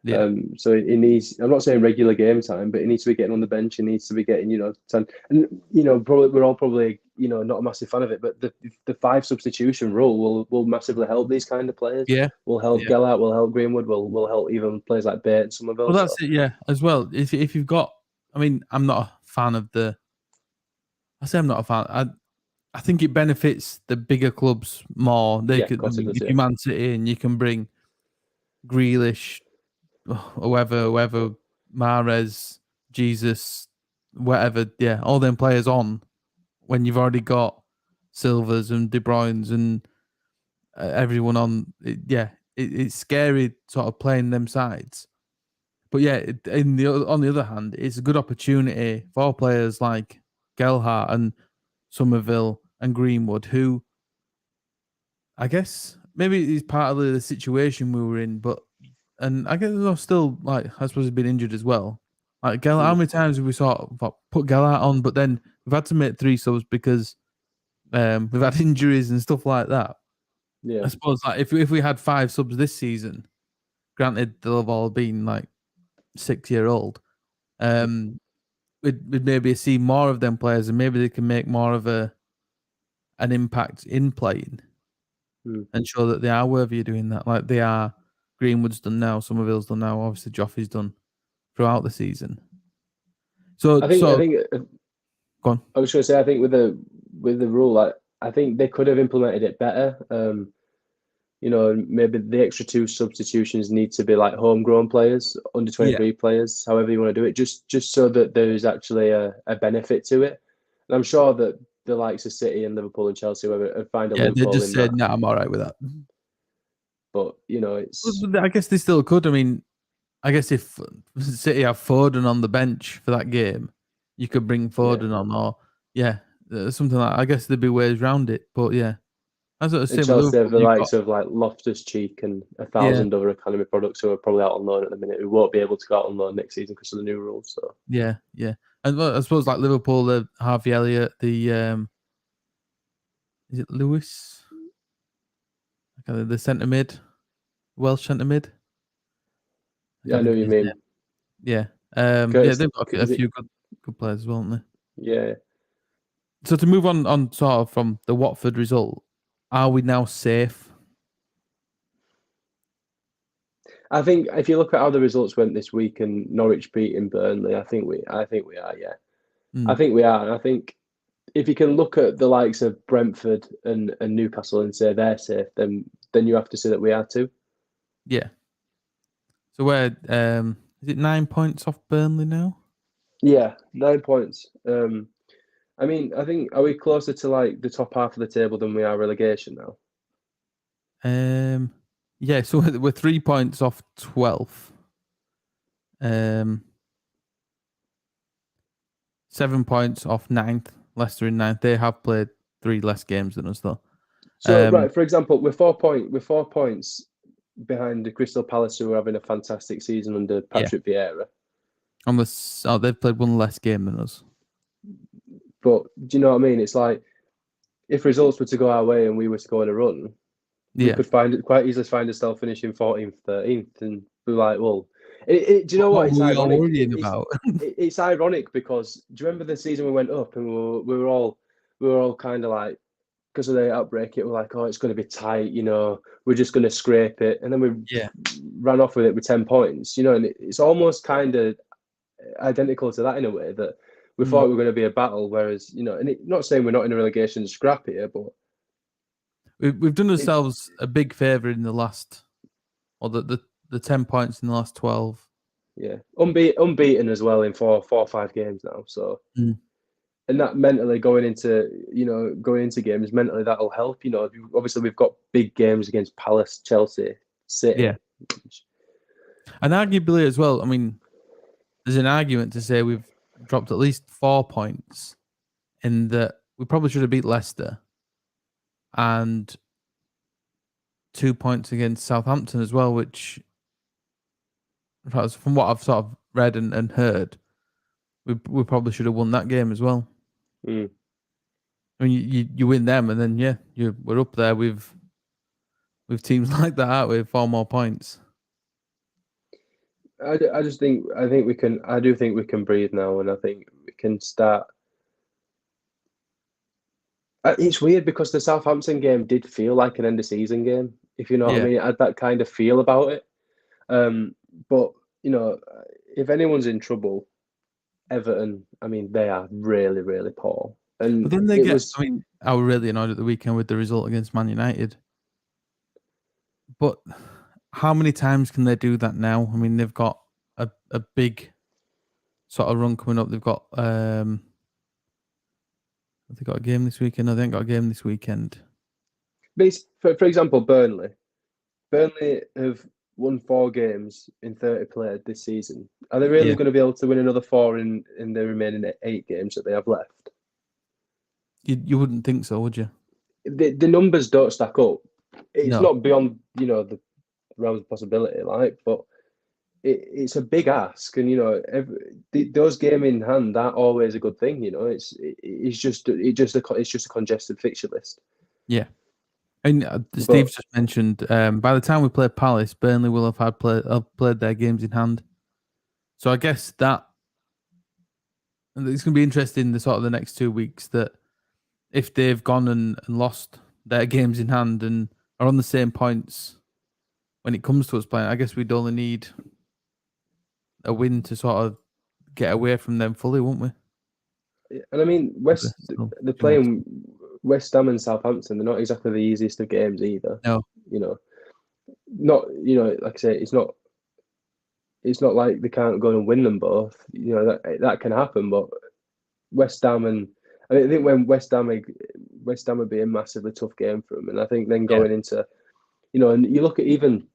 Yeah. So he needs, I'm not saying regular game time, but he needs to be getting on the bench. He needs to be getting, 10. And, probably we're all probably, not a massive fan of it, but the 5 substitution rule will massively help these kind of players. Yeah. Will help Gellert, will help Greenwood, will help even players like Bate and Somerville. Well, that's it, yeah, as well. If you've got, I'm not a fan of I'm not a fan. I think it benefits the bigger clubs more. If you Man City and you can bring Grealish, whoever, Mahrez, Jesus, whatever, all them players on when you've already got Silvers and De Bruyne's and everyone on. It's scary sort of playing them sides. But on the other hand, it's a good opportunity for players like Gellert and Somerville and Greenwood, who I guess maybe is part of the situation we were in, and I guess there's still, like, I suppose he's been injured as well. Like Gellert, how many times have we sort of put Gellert on, but then we've had to make 3 subs because we've had injuries and stuff like that. Yeah, I suppose like if we had 5 subs this season, granted they'll have all been like 6-year-old, we'd maybe see more of them players, and maybe they can make more of an impact in playing and show that they are worthy of doing that. Like they are. Greenwood's done now, Somerville's done now, obviously Joffrey's done throughout the season. So I think go on. I was going to say, I think with the rule, like, I think they could have implemented it better. Maybe the extra 2 substitutions need to be like homegrown players, under 23 players, however you want to do it, just so that there is actually a benefit to it. And I'm sure that the likes of City and Liverpool and Chelsea will find a loophole. They just said, "No, I'm all right with that." but it's I guess they still could. I mean, I guess if City have Foden on the bench for that game, you could bring Foden on, or something like. I guess there'd be ways around it, but yeah, as I was and saying with Chelsea have the Liverpool, you've likes got of like Loftus-Cheek and 1,000 other academy products who are probably out on loan at the minute, who won't be able to go out on loan next season because of the new rules. So yeah, and I suppose like Liverpool, the Harvey Elliott, the is it Lewis? Okay, the centre mid, Welsh centre mid. yeah, I know what you mean. Yeah, Curtis, they've got a few good players as well, haven't they? Yeah. So to move on sort of from the Watford result, are we now safe? I think if you look at how the results went this week and Norwich beating Burnley, I think we are, yeah. I think we are. And I think if you can look at the likes of Brentford and Newcastle and say they're safe, then you have to say that we are too. Yeah. So we're is it 9 points off Burnley now? Yeah, 9 points. I mean, I think are we closer to like the top half of the table than we are relegation now? Yeah, so we're 3 points off 12th. 7 points off 9th. Leicester in 9th. They have played 3 less games than us though. So right, for example, we're 4 points behind the Crystal Palace, who are having a fantastic season under Patrick Vieira. They've played 1 less game than us. But do you know what I mean? It's like if results were to go our way and we were to go on a run, we could quite easily find ourselves finishing 14th, 13th, and be like, well, do you know what? It's ironic. It's ironic because do you remember the season we went up and we were all kind of like, because of the outbreak, it was like, oh, it's going to be tight, we're just going to scrape it, and then we ran off with it with 10 points, and it's almost kind of identical to that in a way, that we thought we were going to be a battle, whereas and not saying we're not in a relegation scrap here, but we've done ourselves a big favour in the last, or the 10 points in the last 12. Yeah, unbeaten as well in four or 5 games now. So, and that mentally going into games, mentally that'll help. Obviously we've got big games against Palace, Chelsea, City. And arguably as well, I mean, there's an argument to say we've dropped at least 4 points in that we probably should have beat Leicester, and 2 points against Southampton as well, which, from what I've sort of read and heard, we probably should have won that game as well. I mean, you win them, and then we're up there with teams like that, aren't we? 4 more points. I think we can. I do think we can breathe now, and I think we can start. It's weird because the Southampton game did feel like an end of season game, if you know what I mean. I had that kind of feel about it. But if anyone's in trouble, Everton, I mean, they are really, really poor. And but then I was really annoyed at the weekend with the result against Man United. But how many times can they do that now? I mean, they've got a big sort of run coming up. They've got have they got a game this weekend? No, they ain't got a game this weekend. For example, Burnley have won 4 games in 30 played this season. Are they really going to be able to win another 4 in the remaining 8 games that they have left? You wouldn't think so, would you? The numbers don't stack up. It's not beyond the realms of possibility, but it's a big ask, and those game in hand aren't always a good thing. It's just a congested fixture list. Yeah. And Steve's just mentioned, by the time we play Palace, Burnley will have played their games in hand. So I guess that it's going to be interesting the next 2 weeks, that if they've gone and lost their games in hand and are on the same points when it comes to us playing, I guess we'd only need a win to sort of get away from them fully, won't we? And I mean, they're playing West Ham and Southampton. They're not exactly the easiest of games either. No, like I say, it's not like they can't go and win them both. That can happen, but West Ham I think when West Ham would be a massively tough game for them, and I think then going into you know, and you look at even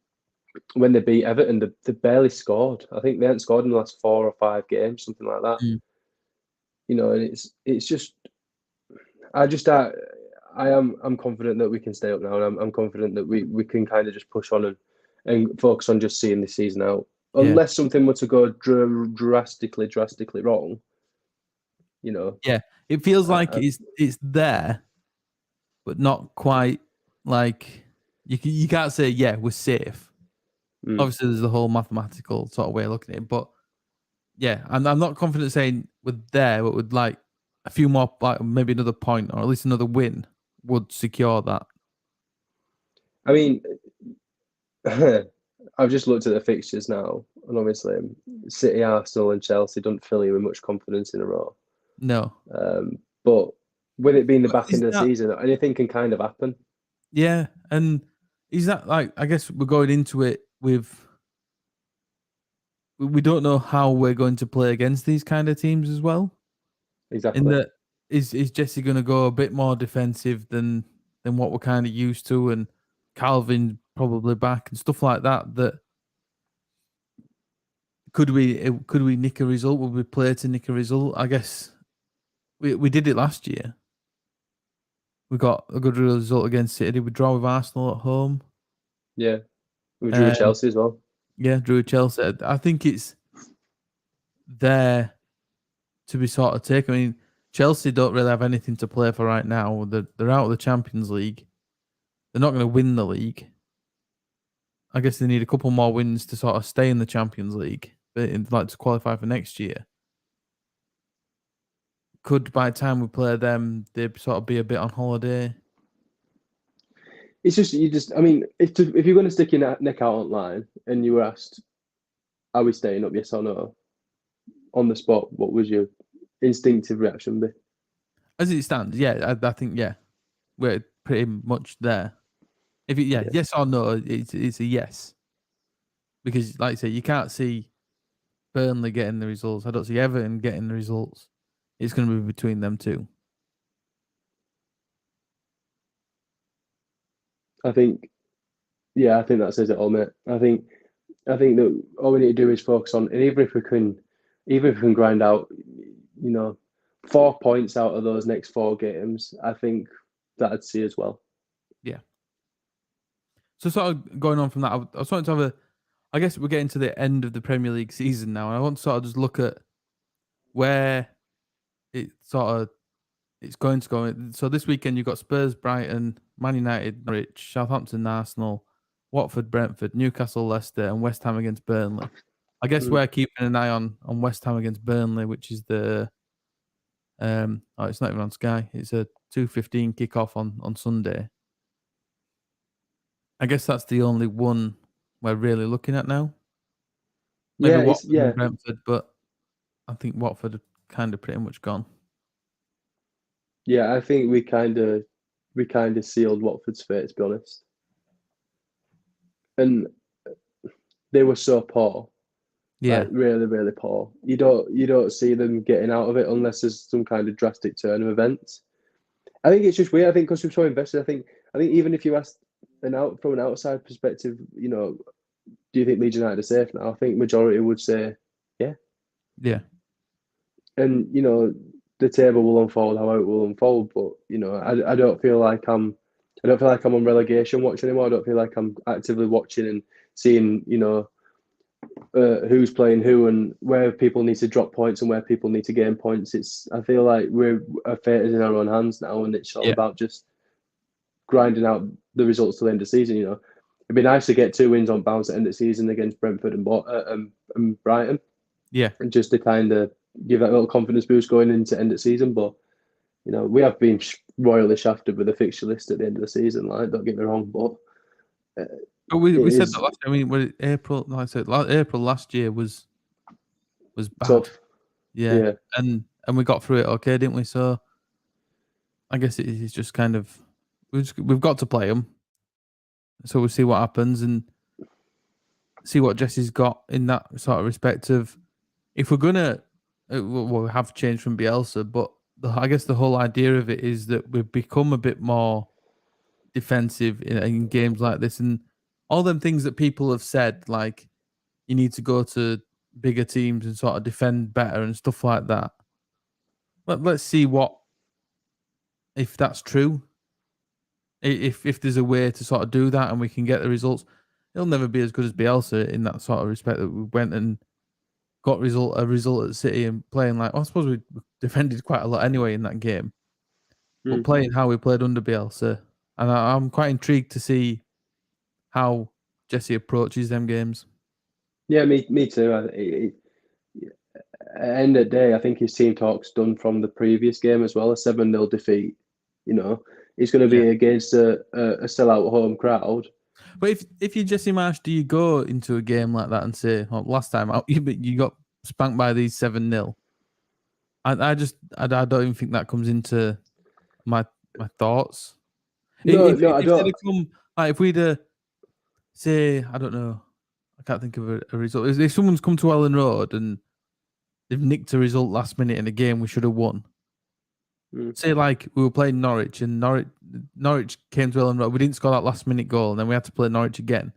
when they beat Everton, they barely scored. I think they hadn't scored in the last 4 or 5 games, something like that. Mm. You know, and it's just I'm confident that we can stay up now, and I'm confident that we can kind of just push on and focus on just seeing this season out. Unless something were to go drastically wrong, you know. Yeah, it feels like it's there, but not quite. Like you can't say we're safe. Obviously, there's the whole mathematical sort of way of looking at it, but yeah, I'm not confident saying we're there, but would like a few more, like maybe another point or at least another win would secure that. I mean, I've just looked at the fixtures now, and obviously City, Arsenal, and Chelsea don't fill you with much confidence in a row. No. But with it being the But back end of the season, anything can kind of happen. Yeah, and is that like, I guess we're going into it with, we don't know how we're going to play against these kind of teams as well. Exactly. In that, is Jesse going to go a bit more defensive than what we're kind of used to, and Calvin probably back and stuff like that? That could we nick a result? Would we play to nick a result? I guess we did it last year. We got a good result against City. Did we draw with Arsenal at home? Yeah, we drew with Chelsea as well. Yeah, drew with Chelsea. I think it's there to be sort of taken. I mean, Chelsea don't really have anything to play for right now. They're out of the Champions League. They're not going to win the league. I guess they need a couple more wins to sort of stay in the Champions League, but like to qualify for next year. Could by the time we play them, they'd sort of be a bit on holiday. It's just I mean, if you're going to stick your neck out online and you were asked, "Are we staying up? Yes or no?" on the spot, what was your instinctive reaction be? As it stands, yeah, I think we're pretty much there. If yes or no, it's a yes. Because, like I say, you can't see Burnley getting the results. I don't see Everton getting the results. It's going to be between them two. I think that says it all, mate. I think that all we need to do is focus on, and even if we can grind out, 4 points out of those next 4 games, I think that'd see as well. Yeah. So sort of going on from that, I was wanting to have I guess we're getting to the end of the Premier League season now, and I want to sort of just look at where it's going to go. So this weekend you've got Spurs, Brighton, Man United, Norwich, Southampton, Arsenal, Watford, Brentford, Newcastle, Leicester, and West Ham against Burnley. I guess we're keeping an eye on West Ham against Burnley, which is the it's not even on Sky. It's a 2:15 kickoff on Sunday. I guess that's the only one we're really looking at now. Maybe Watford and Brentford, but I think Watford are kind of pretty much gone. Yeah, I think we kind of sealed Watford's fate, to be honest. And they were so poor. Yeah, like really, really poor. You don't see them getting out of it unless there's some kind of drastic turn of events. I think it's just weird. I think because we're so invested, I think even if you asked from an outside perspective, do you think Leeds United are safe now? I think majority would say, yeah. Yeah. And the table will unfold how it will unfold, but I don't feel like I'm on relegation watch anymore. I don't feel like I'm actively watching and seeing who's playing who and where people need to drop points and where people need to gain points. I feel like our fate is in our own hands now, and it's all about just grinding out the results to the end of the season. It'd be nice to get 2 wins on bounce at the end of the season against Brentford and Brighton. Yeah, and just to kind of give that little confidence boost going into end of the season. But we have been royally shafted with the fixture list at the end of the season. Like, don't get me wrong, but we said that last. I mean, April. Like I said, April last year was bad. Tough. Yeah, and we got through it okay, didn't we? So I guess it's just kind of we've got to play them. So we'll see what happens and see what Jesse's got in that sort of respect of if we're gonna. We have changed from Bielsa, but I guess the whole idea of it is that we've become a bit more defensive in games like this, and all them things that people have said, like you need to go to bigger teams and sort of defend better and stuff like that. Let's see if that's true. If there's a way to sort of do that and we can get the results, it'll never be as good as Bielsa in that sort of respect that we went and got a result at City and playing like, I suppose we defended quite a lot anyway in that game, but playing how we played under Bielsa, and I'm quite intrigued to see how Jesse approaches them games. Yeah, me too. At the end of the day, I think his team talk's done from the previous game as well, a 7-0 defeat. You know, it's going to be against a sellout home crowd. But if you're Jesse Marsch, do you go into a game like that and say, well, last time out, you got spanked by these 7-0? I don't even think that comes into my thoughts. No, I don't. If we'd say, I don't know, I can't think of a result. If someone's come to Ellen Road and they've nicked a result last minute in a game we should have won. Say like we were playing Norwich and Norwich came to Ellen Road. We didn't score that last minute goal and then we had to play Norwich again.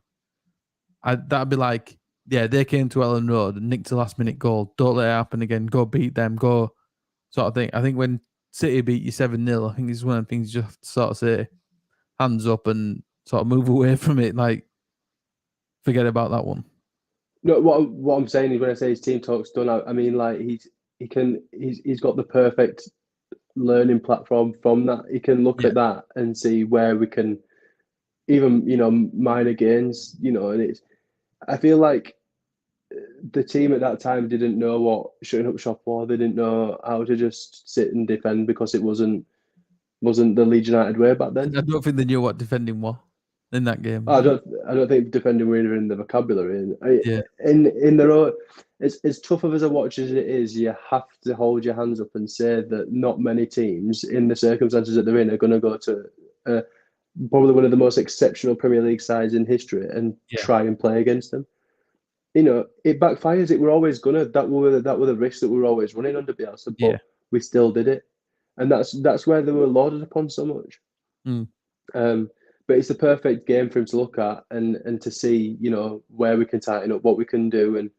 That'd be like, yeah, they came to Ellen Road and nicked a last minute goal. Don't let it happen again. Go beat them. Go sort of thing. I think when City beat you 7-0, I think it's one of the things you have to sort of say, hands up and sort of move away from it. Like, forget about that one. No, what I'm saying is when I say his team talk's done, I mean like he's got the perfect learning platform from that. He can look at that and see where we can even, minor gains, and I feel like the team at that time didn't know what shutting up shop was. They didn't know how to just sit and defend because it wasn't the Leeds United way back then. I don't think they knew what defending was in that game. I don't think defending were even in the vocabulary. In their own, as tough of as a watch as it is, you have to hold your hands up and say that not many teams in the circumstances that they're in are going to go to probably one of the most exceptional Premier League sides in history and try and play against them. It backfires. It we're always gonna. That were the risks that we were always running under Bielsa, but we still did it, and that's where they were lauded upon so much. But it's the perfect game for him to look at and to see, where we can tighten up, what we can do, and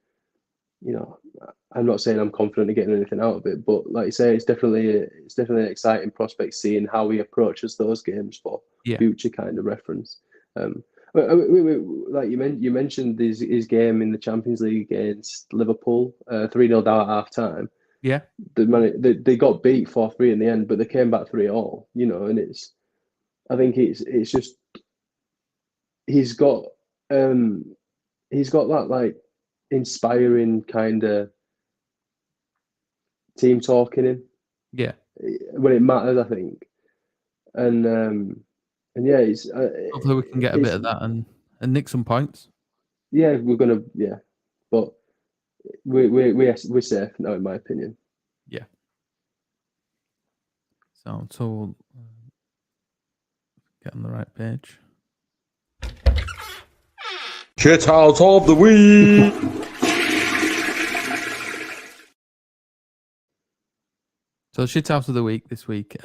I'm not saying I'm confident of getting anything out of it, but like you say, it's definitely an exciting prospect seeing how he approaches those games for future kind of reference. Like you mentioned his game in the Champions League against Liverpool, 3-0 down at half time. Yeah, they got beat 4-3 in the end, but they came back 3-all. And I think it's just he's got that like inspiring kind of team talk in him. Yeah, when it matters, I think, and yeah, it's hopefully we can get a bit of that and nick some points. Yeah, we're gonna but we're safe now, in my opinion. Yeah. So we'll get on the right page. Shit out of the week. So shit out of the week this week.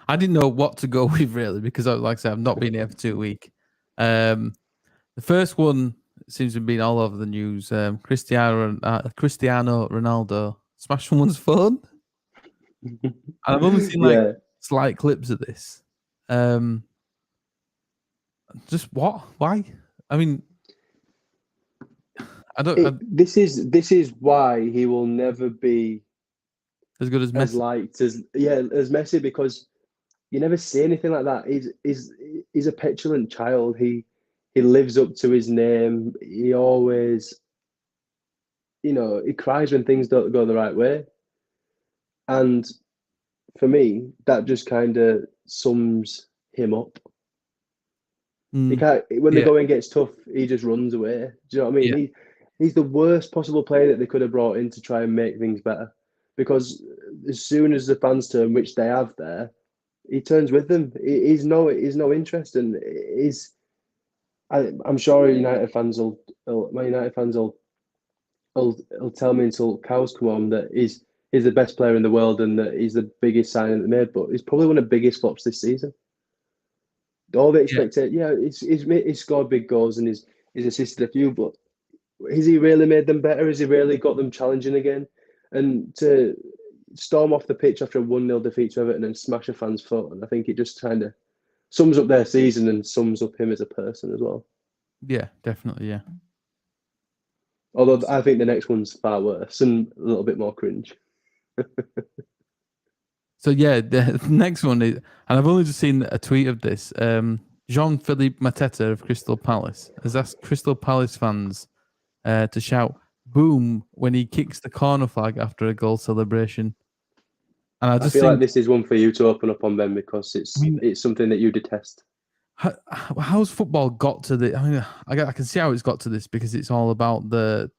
I didn't know what to go with really because, like I said, I've not been here for 2 weeks. The first one seems to have been all over the news. Cristiano Ronaldo smashed someone's phone. And I've only seen slight clips of this. Just what? Why? I mean, This is why he will never be as good as Messi. As liked as Messi, because you never see anything like that. He's a petulant child. He lives up to his name. He always, he cries when things don't go the right way. And for me, that just kind of sums him up. He can't, when the going gets tough, he just runs away. Do you know what I mean? Yeah. He's the worst possible player that they could have brought in to try and make things better. Because as soon as the fans turn, which they have there, he turns with them. He's no interest, and I'm sure United fans will tell me until cows come home that he's the best player in the world and that he's the biggest signing they made. But he's probably one of the biggest flops this season. all the expectation. Yeah, he's scored big goals and he's assisted a few, but has he really made them better? Has he really got them challenging again? And to storm off the pitch after a 1-0 defeat to Everton and smash a fan's foot, and I think it just kind of sums up their season and sums up him as a person as well. Yeah, definitely. Yeah. Although I think the next one's far worse and a little bit more cringe. So yeah, the next one is, and I've only just seen a tweet of this. Jean-Philippe Mateta of Crystal Palace has asked Crystal Palace fans to shout "boom" when he kicks the corner flag after a goal celebration. And I feel like this is one for you to open up on, Ben, because it's something that you detest. How's football got to the? I mean, I can see how it's got to this because it's all about the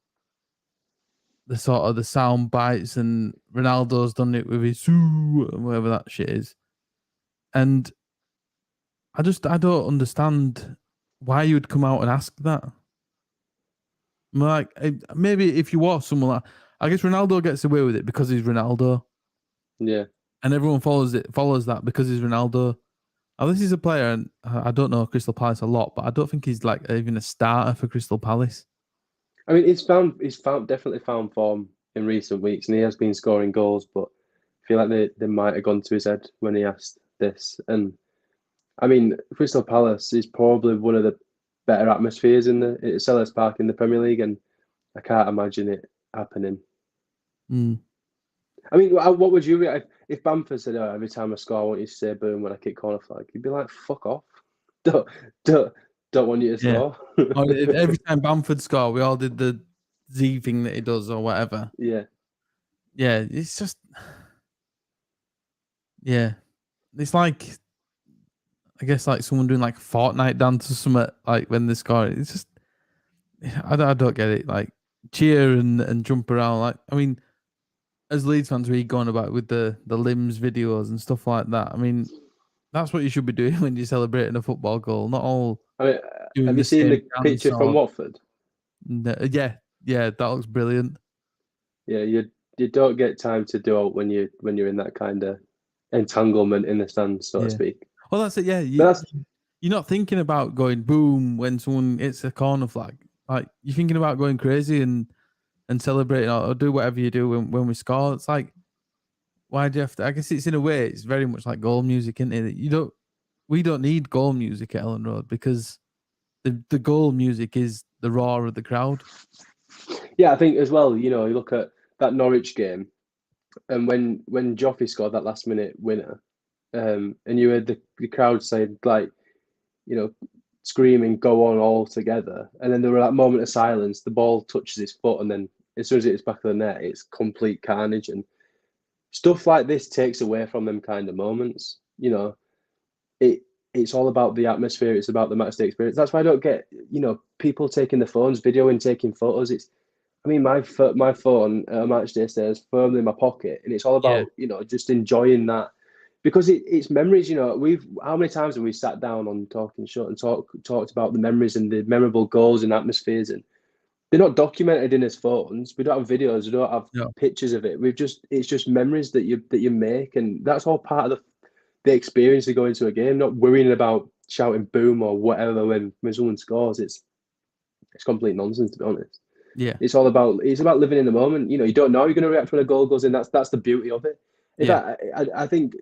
sort of the sound bites, and Ronaldo's done it with his whatever that shit is, and I don't understand why you would come out and ask that. Like, maybe if you watch someone like, I guess Ronaldo gets away with it because he's Ronaldo. Yeah. And everyone follows that because he's Ronaldo. Now, this is a player, and I don't know Crystal Palace a lot, but I don't think he's like even a starter for Crystal Palace. I mean, he's definitely found form in recent weeks, and he has been scoring goals, but I feel like they might have gone to his head when he asked this. And I mean, Crystal Palace is probably one of the better atmospheres at Selhurst Park in the Premier League, and I can't imagine it happening. I mean, what would you react if Bamford said, "Oh, every time I score, I want you to say boom when I kick corner flag"? You'd be like, "Fuck off! Don't want you to score." Or if every time Bamford score, we all did the Z thing that he does or whatever. Yeah, it's just, it's like, I guess like someone doing like a Fortnite dance or something like when they score. It's just, I don't get it. Like cheer and jump around. Like, I mean, as Leeds fans, we're going about with the limbs videos and stuff like that. I mean, that's what you should be doing when you're celebrating a football goal. Not all. I mean, have you seen the picture from Watford? Yeah, that looks brilliant. Yeah, you don't get time to do it when you're in that kind of entanglement in the stands, so to speak. Well, that's it. Yeah, you're not thinking about going boom when someone hits a corner flag. Like, you're thinking about going crazy and celebrating or do whatever you do when we score. It's like, why do you have to? I guess it's in a way, it's very much like goal music, isn't it? We don't need goal music at Ellen Road because the goal music is the roar of the crowd. Yeah, I think as well, you look at that Norwich game, and when Joffrey scored that last minute winner, and you heard the crowd say, like, screaming, "Go on all together," and then there were that moment of silence. The ball touches his foot, and then as soon as it's back of the net, it's complete carnage. And stuff like this takes away from them kind of moments. It's all about the atmosphere. It's about the matchday experience. That's why I don't get, people taking the phones, videoing, taking photos. My phone at a matchday stays firmly in my pocket, and it's all about just enjoying that, because it's memories. How many times have we sat down on Talking Shutt and talked about the memories and the memorable goals and atmospheres, and they're not documented in his phones. We don't have videos. We don't have pictures of it. It's just memories that you make, and that's all part of the experience of going to a game. Not worrying about shouting boom or whatever when someone scores. It's complete nonsense, to be honest. Yeah, it's about living in the moment. You don't know how you're going to react when a goal goes in. That's the beauty of it. I think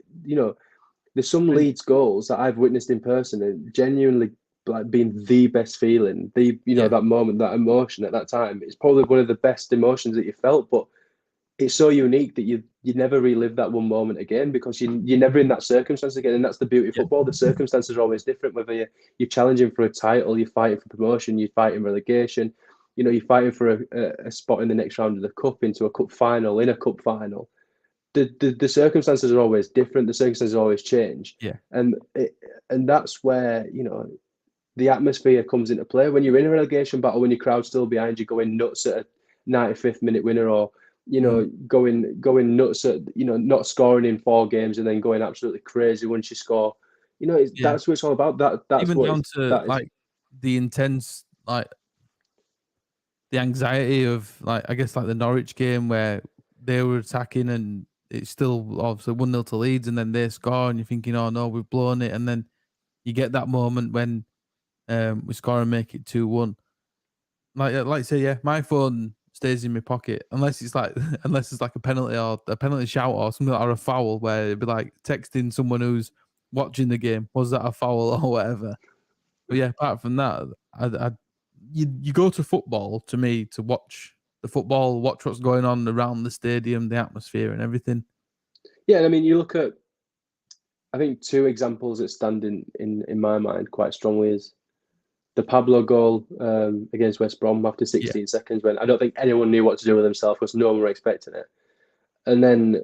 there's some Leeds goals that I've witnessed in person and genuinely like being the best feeling. That moment, that emotion at that time, it's probably one of the best emotions that you felt. But it's so unique that you never relive that one moment again, because you're never in that circumstance again. And that's the beauty of football. The circumstances are always different, whether you're challenging for a title, you're fighting for promotion, you're fighting relegation, you're fighting for a spot in the next round of the cup, into a cup final, in a cup final. The circumstances are always different. The circumstances always change. Yeah. And that's where, the atmosphere comes into play. When you're in a relegation battle, when your crowd's still behind you, going nuts at a 95th minute winner, or going nuts at not scoring in 4 games and then going absolutely crazy once you score. That's what it's all about. That's even down to like the intense, like the anxiety of, like, I guess like the Norwich game where they were attacking and it's still obviously 1-0 to Leeds, and then they score and you're thinking, oh no, we've blown it, and then you get that moment when we score and make it 2-1. Like I say, yeah, my phone stays in my pocket unless it's like a penalty or a penalty shout or something or a foul where it'd be like texting someone who's watching the game, was that a foul or whatever. But yeah, apart from that, you go to football to me to watch the football, watch what's going on around the stadium, the atmosphere and everything. Yeah, and I mean, you look at, I think 2 examples that stand in my mind quite strongly is the Pablo goal against West Brom after 16 seconds, when I don't think anyone knew what to do with themselves because no one were expecting it. And then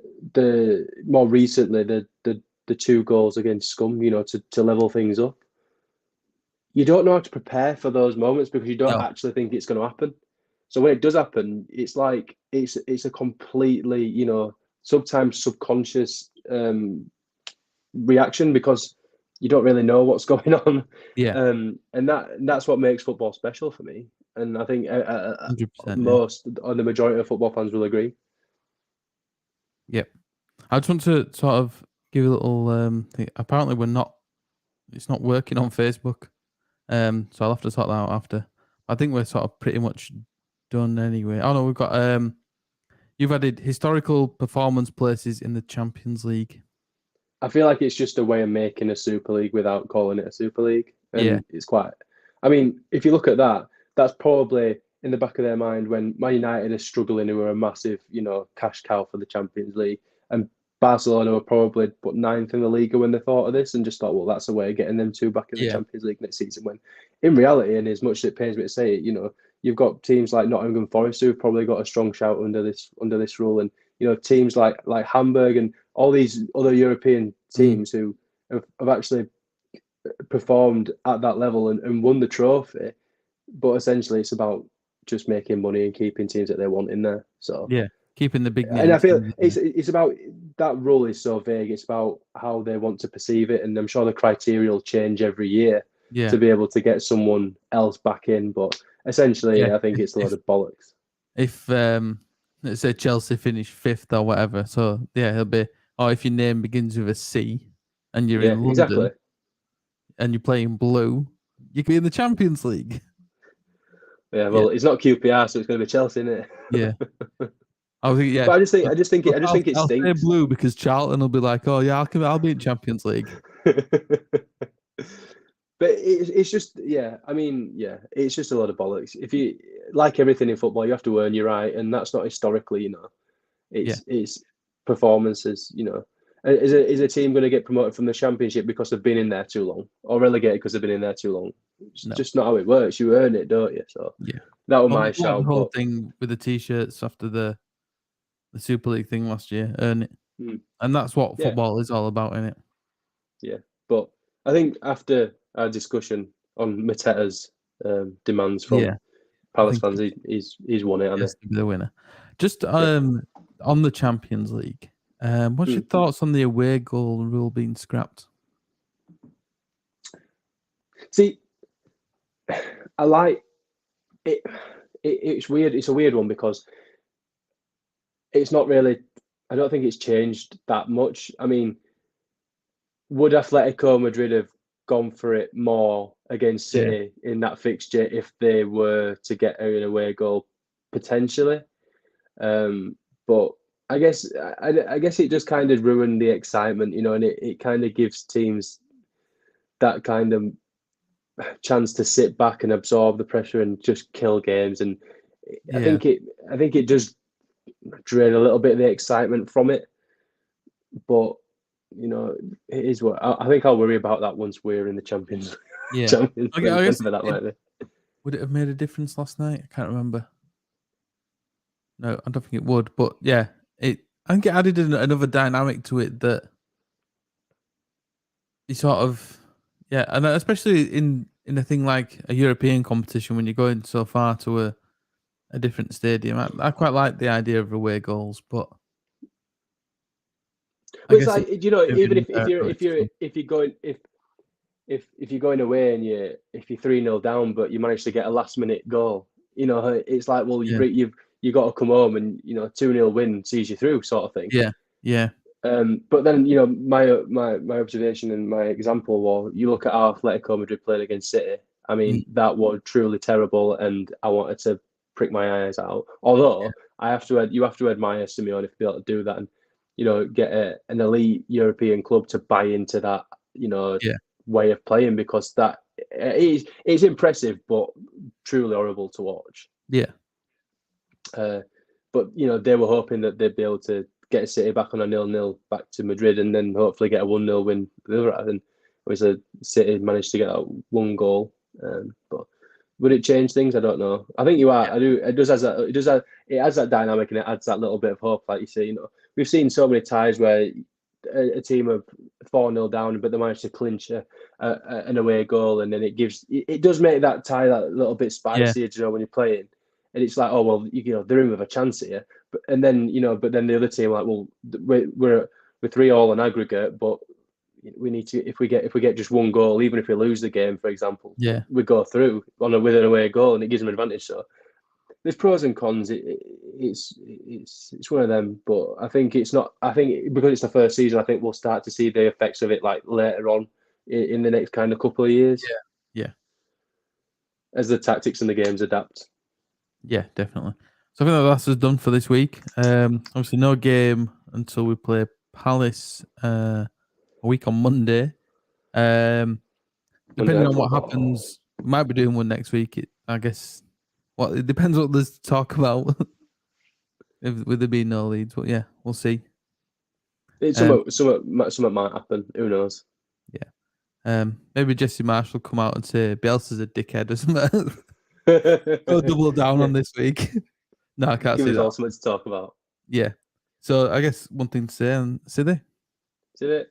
more recently, the 2 goals against Scum, to level things up. You don't know how to prepare for those moments because you don't actually think it's going to happen. So when it does happen, it's like it's a completely, sometimes subconscious reaction because you don't really know what's going on. Yeah. And that's what makes football special for me. And I think 100%, or the majority of football fans will agree. Yep. I just want to sort of give a little thing. Apparently it's not working on Facebook. So I'll have to sort that out after. I think we're sort of pretty much done anyway. Oh no, we've got you've added historical performance places in the Champions League. I feel like it's just a way of making a Super League without calling it a Super League. And it's quite, I mean, if you look at that, that's probably in the back of their mind when Man United are struggling, who are a massive, cash cow for the Champions League. And Barcelona were probably put 9th in the Liga when they thought of this and just thought, well, that's a way of getting them 2 back in the Champions League next season. When in reality, and as much as it pains me to say it, you've got teams like Nottingham Forest who've probably got a strong shout under this rule, and teams like Hamburg and all these other European teams who have actually performed at that level and won the trophy. But essentially, it's about just making money and keeping teams that they want in there. So keeping the big names. And I feel it's about that rule is so vague. It's about how they want to perceive it, and I'm sure the criteria will change every year to be able to get someone else back in. But essentially, I think it's a lot of bollocks. If let's say Chelsea finish 5th or whatever, so it'll be, if your name begins with a C and you're in London and you're playing blue, you can be in the Champions League. Yeah, well, it's not QPR, so it's going to be Chelsea, isn't it? Yeah. I think, But I just think it stinks. I'll say blue because Charlton will be like, I'll be in Champions League. But it's just, it's just a lot of bollocks. If you like everything in football, you have to earn your right, and that's not historically, it's performances. Is a team going to get promoted from the Championship because they've been in there too long, or relegated because they've been in there too long? It's just not how it works. You earn it, don't you? So that was my shout. The whole thing with the t-shirts after the Super League thing last year, earn it, and that's what football is all about, isn't it? Yeah, but I think after our discussion on Mateta's demands from Palace fans, he's won it, hasn't he? The winner. Just on the Champions League, what's your thoughts on the away goal rule being scrapped? See, I like it. It's weird. It's a weird one because it's not really. I don't think it's changed that much. I mean, would Atletico Madrid have gone for it more against City in that fixture if they were to get an away goal potentially? But I guess it just kind of ruined the excitement, and it kind of gives teams that kind of chance to sit back and absorb the pressure and just kill games. And I think it just drained a little bit of the excitement from it. But it is what I think. I'll worry about that once we're in the Champions. Yeah, Champions I guess would it have made a difference last night? I can't remember. No, I don't think it would. But I think it added another dynamic to it that you sort of and especially in a thing like a European competition when you're going so far to a different stadium. I quite like the idea of away goals, but. It's like, even if you're going away and if you're 3-0 down, but you manage to get a last minute goal, it's like, well, you got to come home and 2-0 win sees you through, sort of thing. Yeah. But then, you know, my observation and my example was, you look at how Atletico Madrid played against City. I mean, that was truly terrible, and I wanted to prick my eyes out. Although you have to admire Simeone to be able to do that, and you know, get an elite European club to buy into that, you know, way of playing, because that it's impressive, but truly horrible to watch. Yeah. But you know, they were hoping that they'd be able to get City back on a 0-0 back to Madrid, and then hopefully get a 1-0 win the other end. And obviously, City managed to get that one goal. But would it change things? I don't know. I think you are. I do. It has that dynamic, and it adds that little bit of hope. Like you say, you know, we've seen so many ties where a team of 4-0 down, but they manage to clinch an away goal, and then it does make that tie that little bit spicier, you know, when you're playing. And it's like, oh well, you know, they're in with a chance here, but then the other team like, well, we're 3-3 on aggregate, but we need to, if we get just one goal, even if we lose the game, for example, we go through with an away goal, and it gives them an advantage. So there's pros and cons. It's one of them, but I think it's not. I think because it's the first season, I think we'll start to see the effects of it like later on in the next kind of couple of years. Yeah. As the tactics and the games adapt. Yeah, definitely. So I think that's us done for this week. Obviously, no game until we play Palace a week on Monday. Depending on what happens, we might be doing one next week. I guess. Well, it depends what there's to talk about. With there being no Leeds, but yeah, we'll see. Something might happen. Who knows? Yeah. Maybe Jesse Marsch will come out and say Bielsa's a dickhead or something. Go double down on this week. No, I can't say that. Give us all something to talk about. Yeah. So I guess one thing to say, and see they.